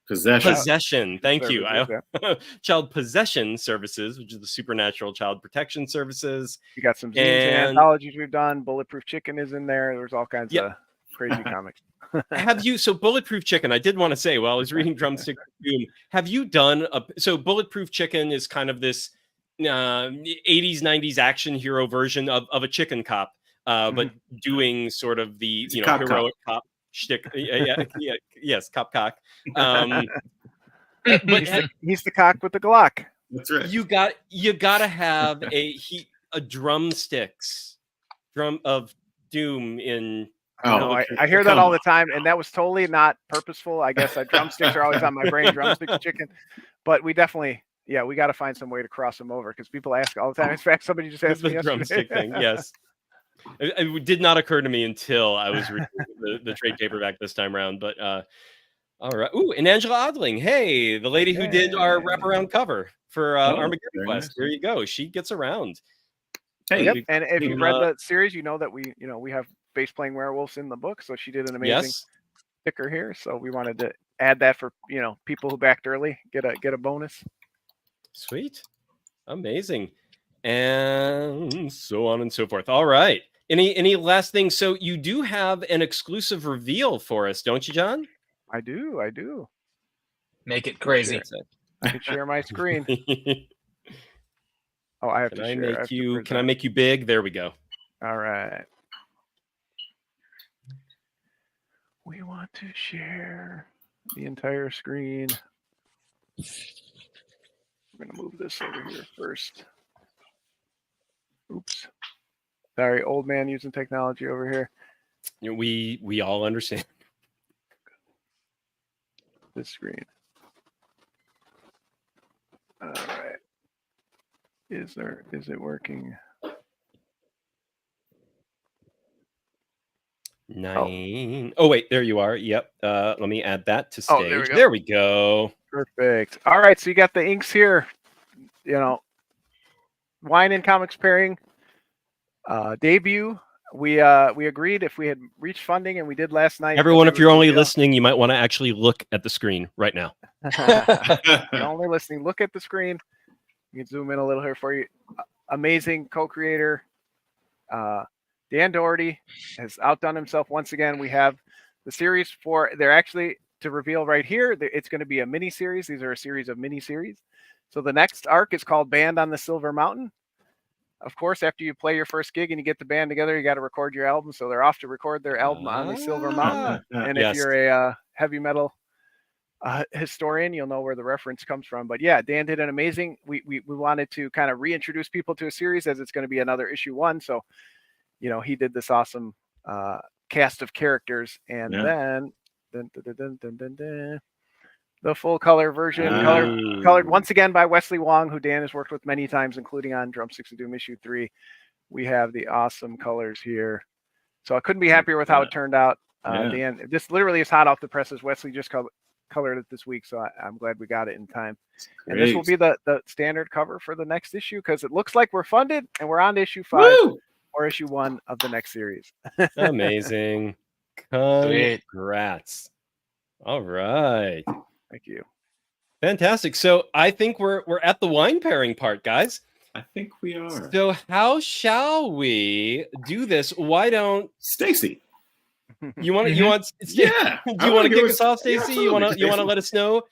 Possession. Thank you. Child Possession Services, which is the Supernatural Child Protection Services. You got some zines and anthologies we've done. Bulletproof Chicken is in there. There's all kinds of crazy comics. Have you, so Bulletproof Chicken, I did want to say while I was reading Drumsticks of Doom, have you done so Bulletproof Chicken is kind of this 80s 90s action hero version of a chicken cop, but doing sort of the heroic cop shtick. Yes, cop cock. But he's the cock with the Glock. That's right. You gotta have a drumsticks of Doom in. No, I hear that all the time, and that was totally not purposeful. I guess drumsticks are always on my brain, drumsticks of chicken. But we definitely, we got to find some way to cross them over because people ask all the time. In fact, somebody just asked me the drumstick thing. Yes, it did not occur to me until I was reading the trade paperback this time around. But all right. Ooh, and Angela Odling. Hey, the lady who did our wraparound cover for Armageddonquest. Nice. There you go. She gets around. Hey, yep. And if you read the series, you know that we have bass playing werewolves in the book, so she did an amazing sticker here. So we wanted to add that for people who backed early get a bonus. Sweet, amazing, and so on and so forth. All right, any last things? So you do have an exclusive reveal for us, don't you, Jon? I do. Make it crazy. I can share my screen. Oh, I have to share. Can I make you big? There we go. All right. We want to share the entire screen. I'm going to move this over here first. Oops. Sorry, old man using technology over here. We all understand. This screen. All right. Is it working? 9. Oh wait, there you are. Yep. Let me add that to stage. There we go. Perfect. All right, so you got the inks here. Wine and Comics pairing debut. We agreed if we had reached funding, and we did last night. Everyone, if you're only listening, you might want to actually look at the screen right now. You're only listening. Look at the screen. You can zoom in a little here for you. Amazing co-creator. Dan Dougherty has outdone himself once again. We have the series they're actually, to reveal right here, it's going to be a mini series. These are a series of mini series. So the next arc is called Band on the Silver Mountain. Of course, after you play your first gig and you get the band together, you got to record your album. So they're off to record their album on the Silver Mountain. And if you're a heavy metal historian, you'll know where the reference comes from. But yeah, Dan did an amazing. We wanted to kind of reintroduce people to a series as it's going to be another issue 1. So he did this awesome cast of characters, and then the full color version, colored once again by Wesley Wong, who Dan has worked with many times, including on Drumsticks of Doom issue 3. We have the awesome colors here. So I couldn't be happier with how it turned out. Dan, this literally is hot off the presses. Wesley just colored it this week, so I'm glad we got it in time. And this will be the standard cover for the next issue, because it looks like we're funded and we're on to issue 5. Woo! Or issue 1 of the next series. Amazing. Congrats. All right. Thank you. Fantastic. So I think we're at the wine pairing part, guys. I think we are. So how shall we do this? Why don't Stacy? You want? Do you want to kick us off, Stacy? You want to let us know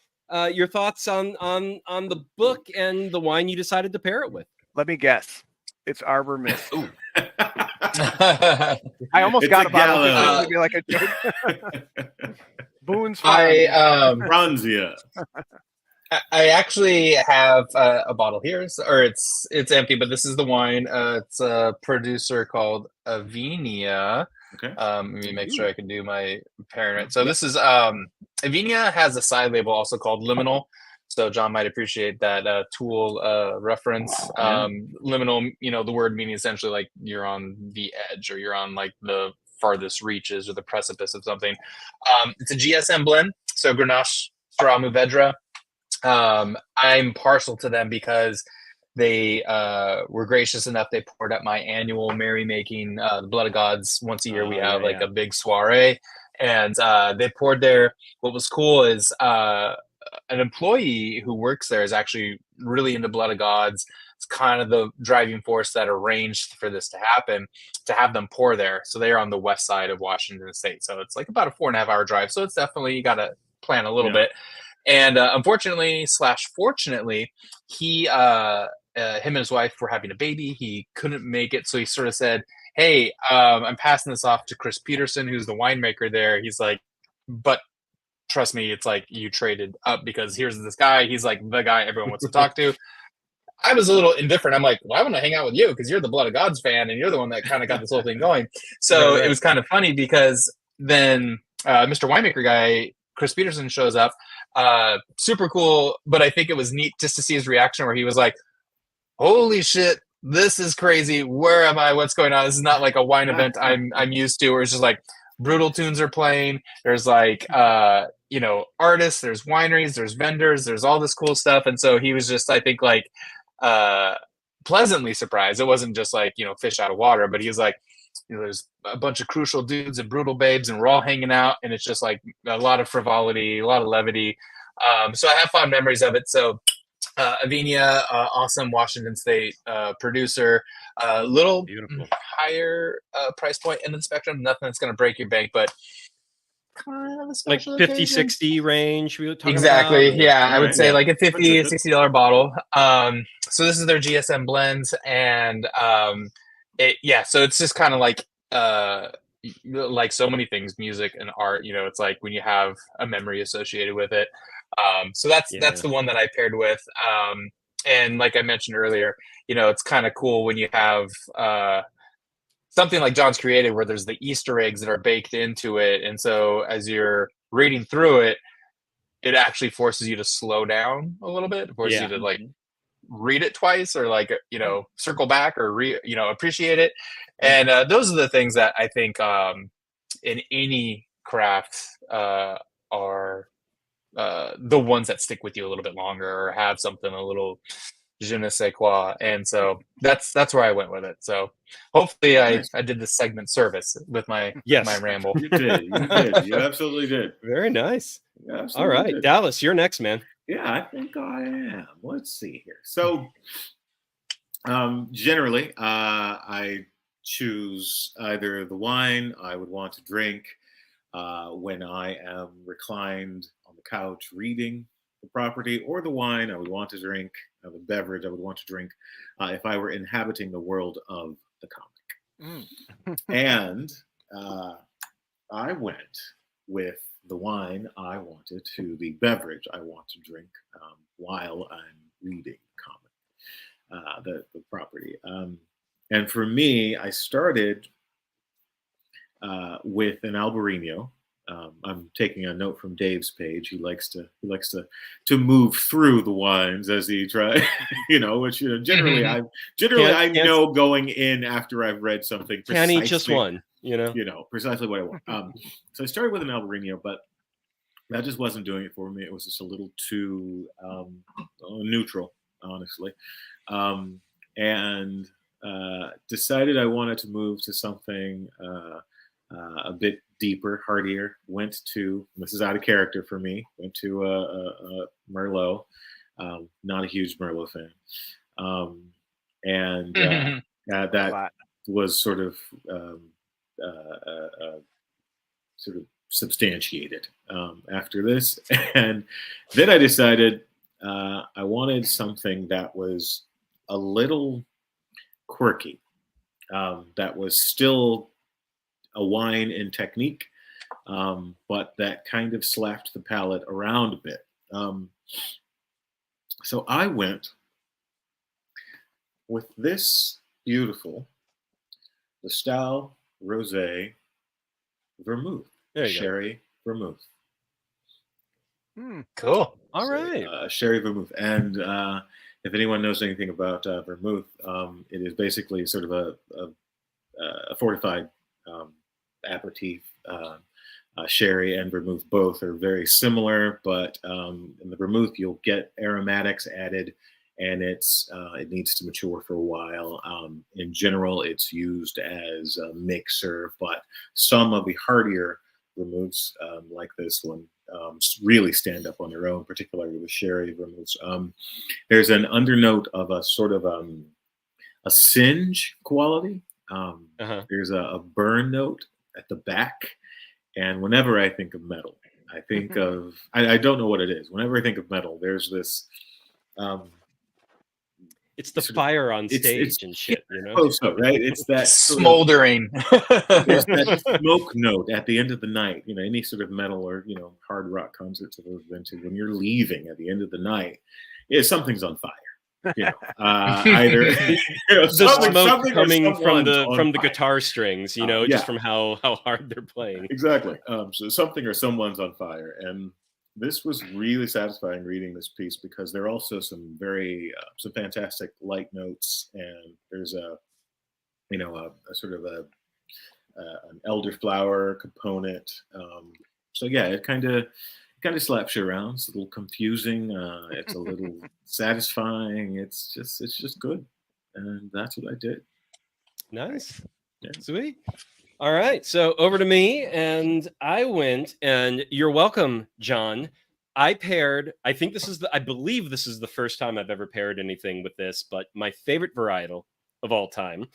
your thoughts on the book and the wine you decided to pair it with? Let me guess. It's Arbor Mist. I almost got a bottle. It would be like a joke. Boone's Franzia. I actually have a bottle here, or it's empty, but this is the wine. It's a producer called AVENNIA. Okay. Let me make sure I can do my pairing right. So this is AVENNIA has a side label also called Liminal. So Jon might appreciate that Tool reference. Liminal, the word meaning essentially like you're on the edge, or you're on like the farthest reaches or the precipice of something. It's a GSM blend, so Grenache, Sirah, Mourvedre. I'm partial to them because they were gracious enough. They poured at my annual merrymaking, the Blood of Gods. Once a year we have a big soiree, and they poured there. What was cool is an employee who works there is actually really into Blood of Gods. it's kind of the driving force that arranged for this to happen, to have them pour there. So they are on the west side of Washington State. So it's like about a 4.5-hour drive. So it's definitely, you got to plan a little bit. And unfortunately / fortunately, he, him and his wife were having a baby. He couldn't make it. So he sort of said, hey, I'm passing this off to Chris Peterson, who's the winemaker there. He's like, but trust me, it's like you traded up because here's this guy. He's like the guy everyone wants to talk to. I was a little indifferent. I'm like, well, I want to hang out with you because you're the Blood of Gods fan and you're the one that kind of got this whole thing going. So it was kind of funny because then Mr. Winemaker guy, Chris Peterson, shows up. Super cool. But I think it was neat just to see his reaction where he was like, holy shit, this is crazy. Where am I? What's going on? This is not like a wine event I'm used to, where it's just like brutal tunes are playing. There's like, artists, there's wineries, there's vendors, there's all this cool stuff. And so he was just, I think, like, pleasantly surprised. It wasn't just like, fish out of water, but he was like, there's a bunch of crucial dudes and brutal babes and we're all hanging out. And it's just like a lot of frivolity, a lot of levity. So I have fond memories of it. So AVENNIA, awesome Washington State producer, little Beautiful. higher price point in the spectrum, nothing that's going to break your bank, but kind of a Like special 50, occasion. 60 range we were talking Exactly. about? Yeah, I would Right, say yeah. like a $50, That's $60 bottle. So this is their GSM blends, and so it's just kind of like so many things, music and art. It's like when you have a memory associated with it. So that's the one that I paired with. And like I mentioned earlier, it's kind of cool when you have something like Jon's created where there's the Easter eggs that are baked into it. And so as you're reading through it, it actually forces you to slow down a little bit, forces you to like read it twice or like, circle back or appreciate it. And those are the things that I think in any craft are the ones that stick with you a little bit longer or have something a little je ne sais quoi. And so that's where I went with it. So hopefully I did this segment service with my ramble. You did. You absolutely did. Very nice. Absolutely All right, did. Dallas, you're next, man. Yeah, I think I am. Let's see here. So generally, I choose either the wine I would want to drink when I am reclined on the couch reading the property, or the wine I would want to drink, the beverage I would want to drink if I were inhabiting the world of the comic. And I went with the wine I wanted to the beverage I want to drink while I'm reading the property. And for me, I started with an Albarino. I'm taking a note from Dave's page. He likes to move through the wines as he tries, which generally I know going in after I've read something. Can't eat just one, precisely what I want. So I started with an Albarino, but that just wasn't doing it for me. It was just a little too neutral, honestly, and decided I wanted to move to something a bit deeper, heartier. This is out of character for me, went to a Merlot. Not a huge Merlot fan. And that was sort of substantiated after this. And then I decided I wanted something that was a little quirky, that was still a wine in technique, but that kind of slapped the palate around a bit. So I went with this beautiful Lustau Rosé Vermouth, sherry vermouth. Cool. All right. Sherry vermouth. And if anyone knows anything about vermouth, it is basically sort of a fortified aperitif. Sherry and vermouth both are very similar, but in the vermouth you'll get aromatics added, and it needs to mature for a while. In general, it's used as a mixer, but some of the hardier vermouths like this one really stand up on their own, particularly with sherry vermouths. There's an undernote of a sort of a singe quality. There's a burn note at the back. And whenever I think of metal, I think of, I don't know what it is. Whenever I think of metal, there's this. It's the fire on stage and shit, you know? Oh, so, right? It's that smoldering. There's that smoke note at the end of the night. You know, any sort of metal or, you know, hard rock concerts that I've been to, when you're leaving at the end of the night, something's on fire. You know, either the smoke coming from the guitar strings, you know, just from how hard they're playing. Exactly. So something or someone's on fire, and this was really satisfying reading this piece because there are also some fantastic light notes, and there's a sort of an elderflower component. So yeah, it kind of slaps you around. It's a little confusing. It's a little satisfying. It's just good, and that's what I did. Nice, sweet. All right, so over to me, and I went, and you're welcome, Jon. I believe this is the first time I've ever paired anything with this, but my favorite varietal of all time,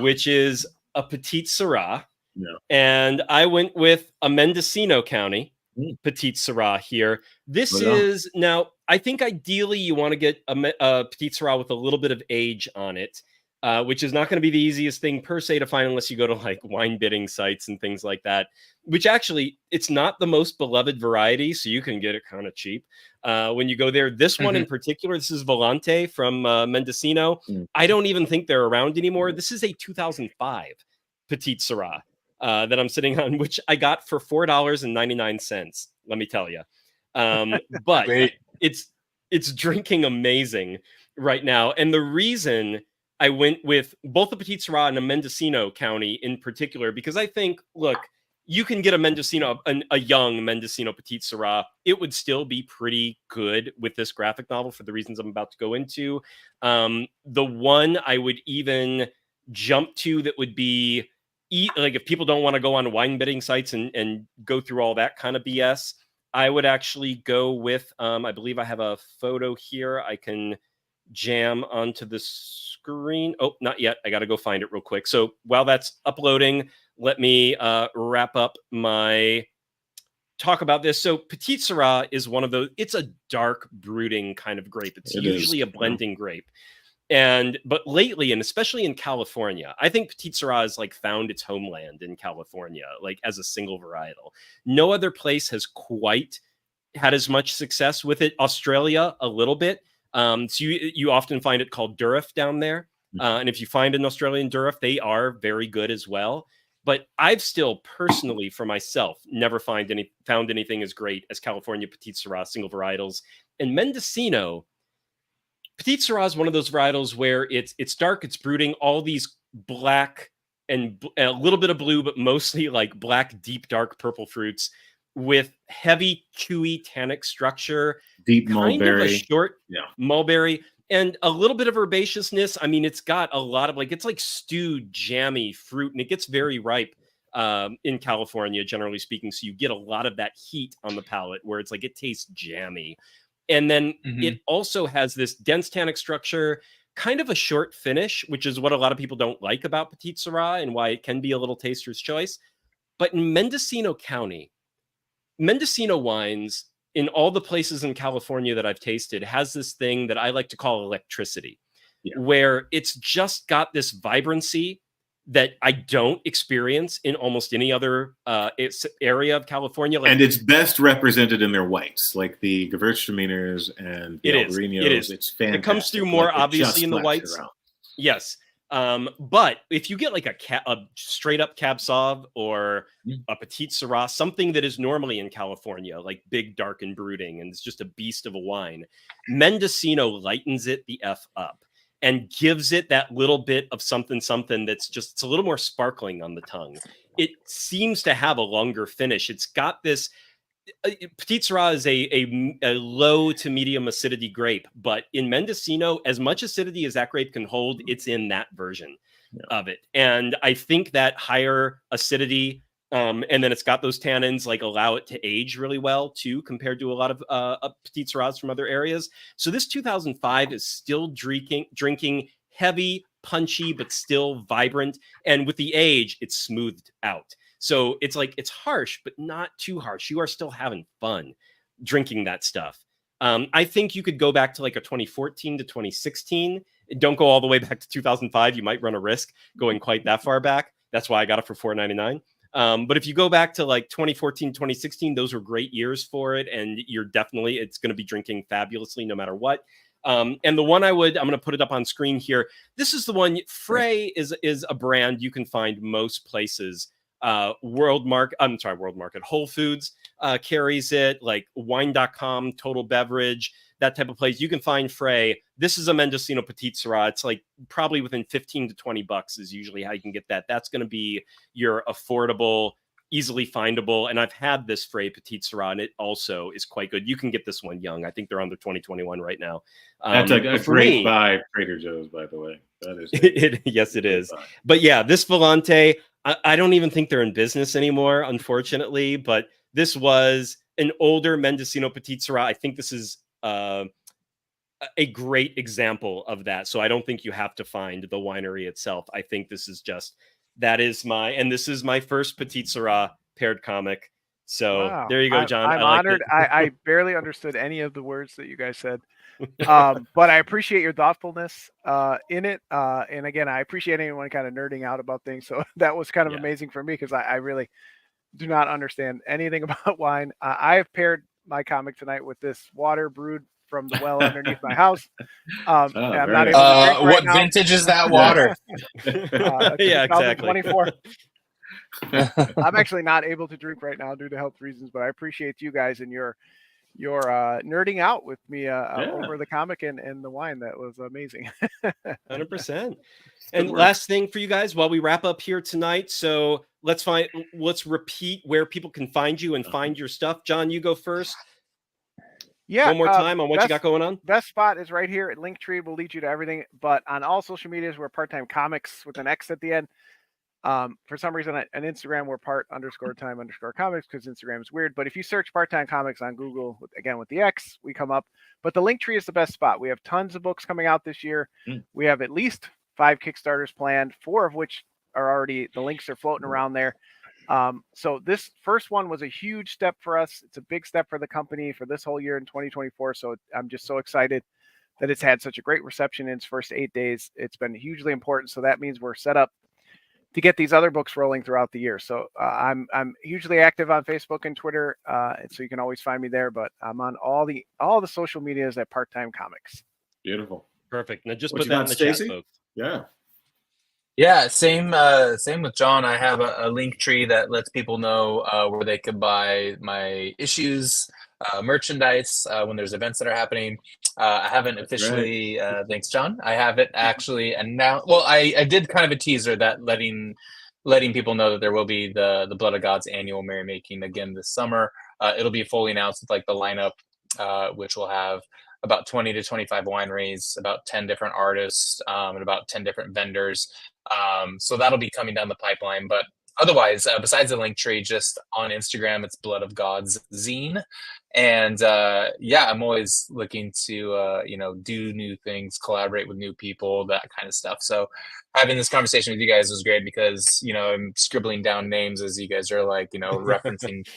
which is a Petite Sirah. Yeah. And I went with a Mendocino County Petite Sirah here. This is, now, I think ideally you want to get a Petite Sirah with a little bit of age on it. Which is not going to be the easiest thing per se to find unless you go to like wine bidding sites and things like that, which actually it's not the most beloved variety. So you can get it kind of cheap when you go there. This one in particular, this is Volante from Mendocino. I don't even think they're around anymore. This is a 2005 Petite Sirah that I'm sitting on, which I got for $4.99. Let me tell you. But it's drinking amazing right now. And the reason I went with both the Petite Sirah and a Mendocino County in particular, because I think, look, you can get a young Mendocino Petite Sirah. It would still be pretty good with this graphic novel for the reasons I'm about to go into. The one I would even jump to that would be, like, if people don't want to go on wine bidding sites and go through all that kind of BS, I would actually go with, I believe I have a photo here I can jam onto the screen. Oh, not yet. I got to go find it real quick. So while that's uploading, let me wrap up my talk about this. So Petite Sirah is one of those, it's a dark brooding kind of grape. It's usually a blending grape. But lately, and especially in California, I think Petite Sirah has like found its homeland in California, like as a single varietal. No other place has quite had as much success with it. Australia, a little bit. So you often find it called Durif down there. And if you find an Australian Durif, they are very good as well. But I've still personally, for myself, never found anything as great as California Petite Sirah single varietals. And Mendocino, Petite Sirah is one of those varietals where it's dark, it's brooding, all these black and a little bit of blue, but mostly like black, deep, dark purple fruits with heavy, chewy tannic structure, deep kind mulberry, of a short mulberry, and a little bit of herbaceousness. I mean, it's got a lot of it's like stewed, jammy fruit, and it gets very ripe in California, generally speaking. So you get a lot of that heat on the palate where it's like it tastes jammy. And then it also has this dense tannic structure, kind of a short finish, which is what a lot of people don't like about Petite Sirah and why it can be a little taster's choice. But in Mendocino County, Mendocino wines, in all the places in California that I've tasted, has this thing that I like to call electricity, where it's just got this vibrancy that I don't experience in almost any other area of California. And it's best represented in their whites, like the Gewürztraminers and the Albariños. It is. It's fantastic. It comes through more obviously in the whites. Yes. But if you get like a straight up Cab Sauv or a Petite Sirah, something that is normally in California, like big, dark, and brooding, and it's just a beast of a wine, Mendocino lightens it the F up and gives it that little bit of something that's just, it's a little more sparkling on the tongue. It seems to have a longer finish. It's got this, Petite Sirah is a low to medium acidity grape, but in Mendocino, as much acidity as that grape can hold, it's in that version of it. And I think that higher acidity And then it's got those tannins, like allow it to age really well too, compared to a lot of Petite Sirahs from other areas. So this 2005 is still drinking heavy, punchy, but still vibrant. And with the age, it's smoothed out. So it's like, it's harsh, but not too harsh. You are still having fun drinking that stuff. I think you could go back to like a 2014 to 2016. Don't go all the way back to 2005. You might run a risk going quite that far back. That's why I got it for $4.99. But if you go back to like 2014, 2016, those were great years for it. And it's going to be drinking fabulously no matter what. And the one I'm going to put it up on screen here. This is the one. Frey is a brand you can find most places. World Market, Whole Foods carries it, like wine.com, Total Beverage, that type of place. You can find Frey. This is a Mendocino Petite Sirah. It's like probably within 15 to 20 bucks is usually how you can get that. That's going to be your affordable, easily findable. And I've had this Frey Petite Sirah, and it also is quite good. You can get this one young. I think they're on their 2021 right now. That's a great buy, Trader Joe's, by the way. That is yes, it is. But yeah, this Volante, I don't even think they're in business anymore, unfortunately. But this was an older Mendocino Petite Sirah. I think this is a great example of that. So I don't think you have to find the winery itself. I think this is this is my first Petite Sirah paired comic. So wow. There you go, John. I'm honored. I barely understood any of the words that you guys said. But I appreciate your thoughtfulness in it. And again, I appreciate anyone kind of nerding out about things. So that was kind of amazing for me because I really do not understand anything about wine. I have paired my comic tonight with this water brewed from the well underneath my house. I'm not able to drink what vintage is that water? Yeah, exactly. 2024. I'm actually not able to drink right now due to health reasons, but I appreciate you guys and your nerding out with me over the comic and the wine. That was amazing. 100%. And last thing for you guys while we wrap up here tonight. So let's repeat where people can find you and find your stuff. John, you go first. Yeah. One more time on what you got going on. Best spot is right here at Linktree. Will lead you to everything. But on all social medias, we're Part-Time Comics with an X at the end. For some reason on Instagram, we're part_time_comics because Instagram is weird. But if you search Part-Time Comics on Google, again with the X, we come up. But the Linktree is the best spot. We have tons of books coming out this year. We have at least 5 Kickstarters planned, 4 of which are already, the links are floating around there. So this first one was a huge step for us. It's a big step for the company for this whole year in 2024. So I'm just so excited that it's had such a great reception in its first 8 days. It's been hugely important. So that means we're set up to get these other books rolling throughout the year. So I'm hugely active on Facebook and Twitter, so you can always find me there. But I'm on all the social medias at Part-Time Comics. Beautiful, perfect. Now just put that in the chat, folks. Yeah, same with John. I have a link tree that lets people know where they can buy my issues, merchandise when there's events that are happening. I haven't officially, thanks, John. I haven't actually announced. Well, I did kind of a teaser that letting people know that there will be the Blood of Gods annual merrymaking again this summer. It'll be fully announced with like the lineup, which will have about 20 to 25 wineries, about 10 different artists, and about 10 different vendors. So that'll be coming down the pipeline. But otherwise, besides the link tree, just on Instagram, it's Blood of Gods zine. And I'm always looking to do new things, collaborate with new people, that kind of stuff. So having this conversation with you guys was great because I'm scribbling down names as you guys are like referencing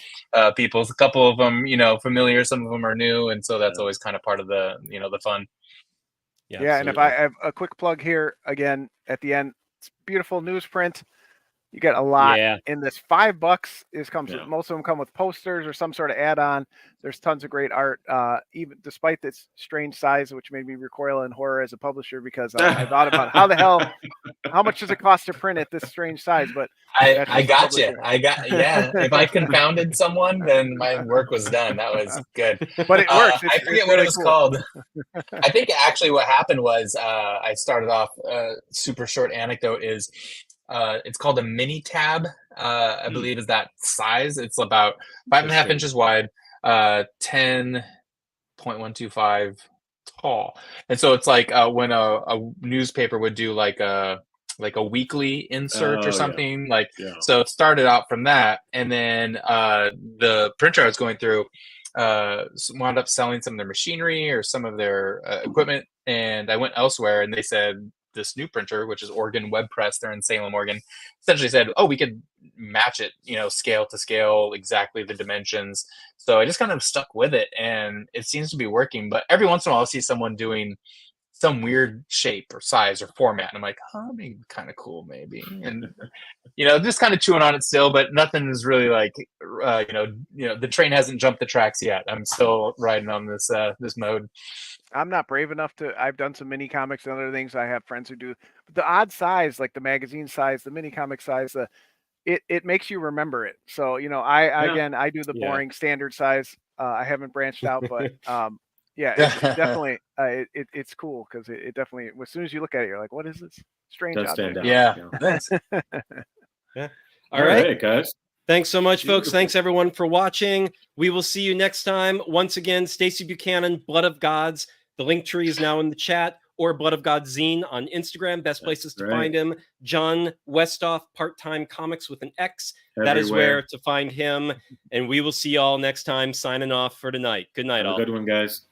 people. A couple of them familiar, some of them are new, and so that's always kind of part of the the fun. Yeah, and if I have a quick plug here again at the end, it's beautiful newsprint. You get a lot in this. $5 most of them come with posters or some sort of add-on. There's tons of great art, even despite this strange size, which made me recoil in horror as a publisher because I thought about how much does it cost to print at this strange size? But I got you. If I confounded someone, then my work was done. That was good. But it works. I forget what it was called. I think actually what happened was I started off super short anecdote is. It's called a mini tab, I believe is that size. It's about 5.5 inches wide, 10.125 tall. And so it's like when a newspaper would do like a like a weekly insert Oh, or yeah. something. Like, Yeah. so it started out from that, and then the printer I was going through wound up selling some of their machinery or some of their equipment, and I went elsewhere, and they said this new printer, which is Oregon Web Press, they're in Salem, Oregon, essentially said, oh, we could match it, you know, scale to scale, exactly the dimensions. So I just kind of stuck with it, and it seems to be working. But every once in a while I'll see someone doing some weird shape or size or format, and I'm like, oh, that'd be kind of cool maybe. And you know, just kind of chewing on it still, but nothing is really like you know, the train hasn't jumped the tracks yet. I'm still riding on this this mode. I'm not brave enough to. I've done some mini comics and other things. I have friends who do. But the odd size, like the magazine size, the mini comic size, it makes you remember it. So, you know, again, I do the boring standard size. I haven't branched out, but yeah, it definitely it's cool because it definitely, as soon as you look at it, you're like, what is this strange Does object? stand out. Yeah. Thanks. Yeah. All right, guys. Thanks so much, folks. Beautiful. Thanks everyone for watching. We will see you next time. Once again, Stacy Buchanan, Blood of Gods. The link tree is now in the chat, or Blood of Gods Zine on Instagram. Best places to find him. Jon Westhoff, Part-Time Comics with an X. Everywhere. That is where to find him. And we will see you all next time. Signing off for tonight. Good night, Have all. a good one, guys.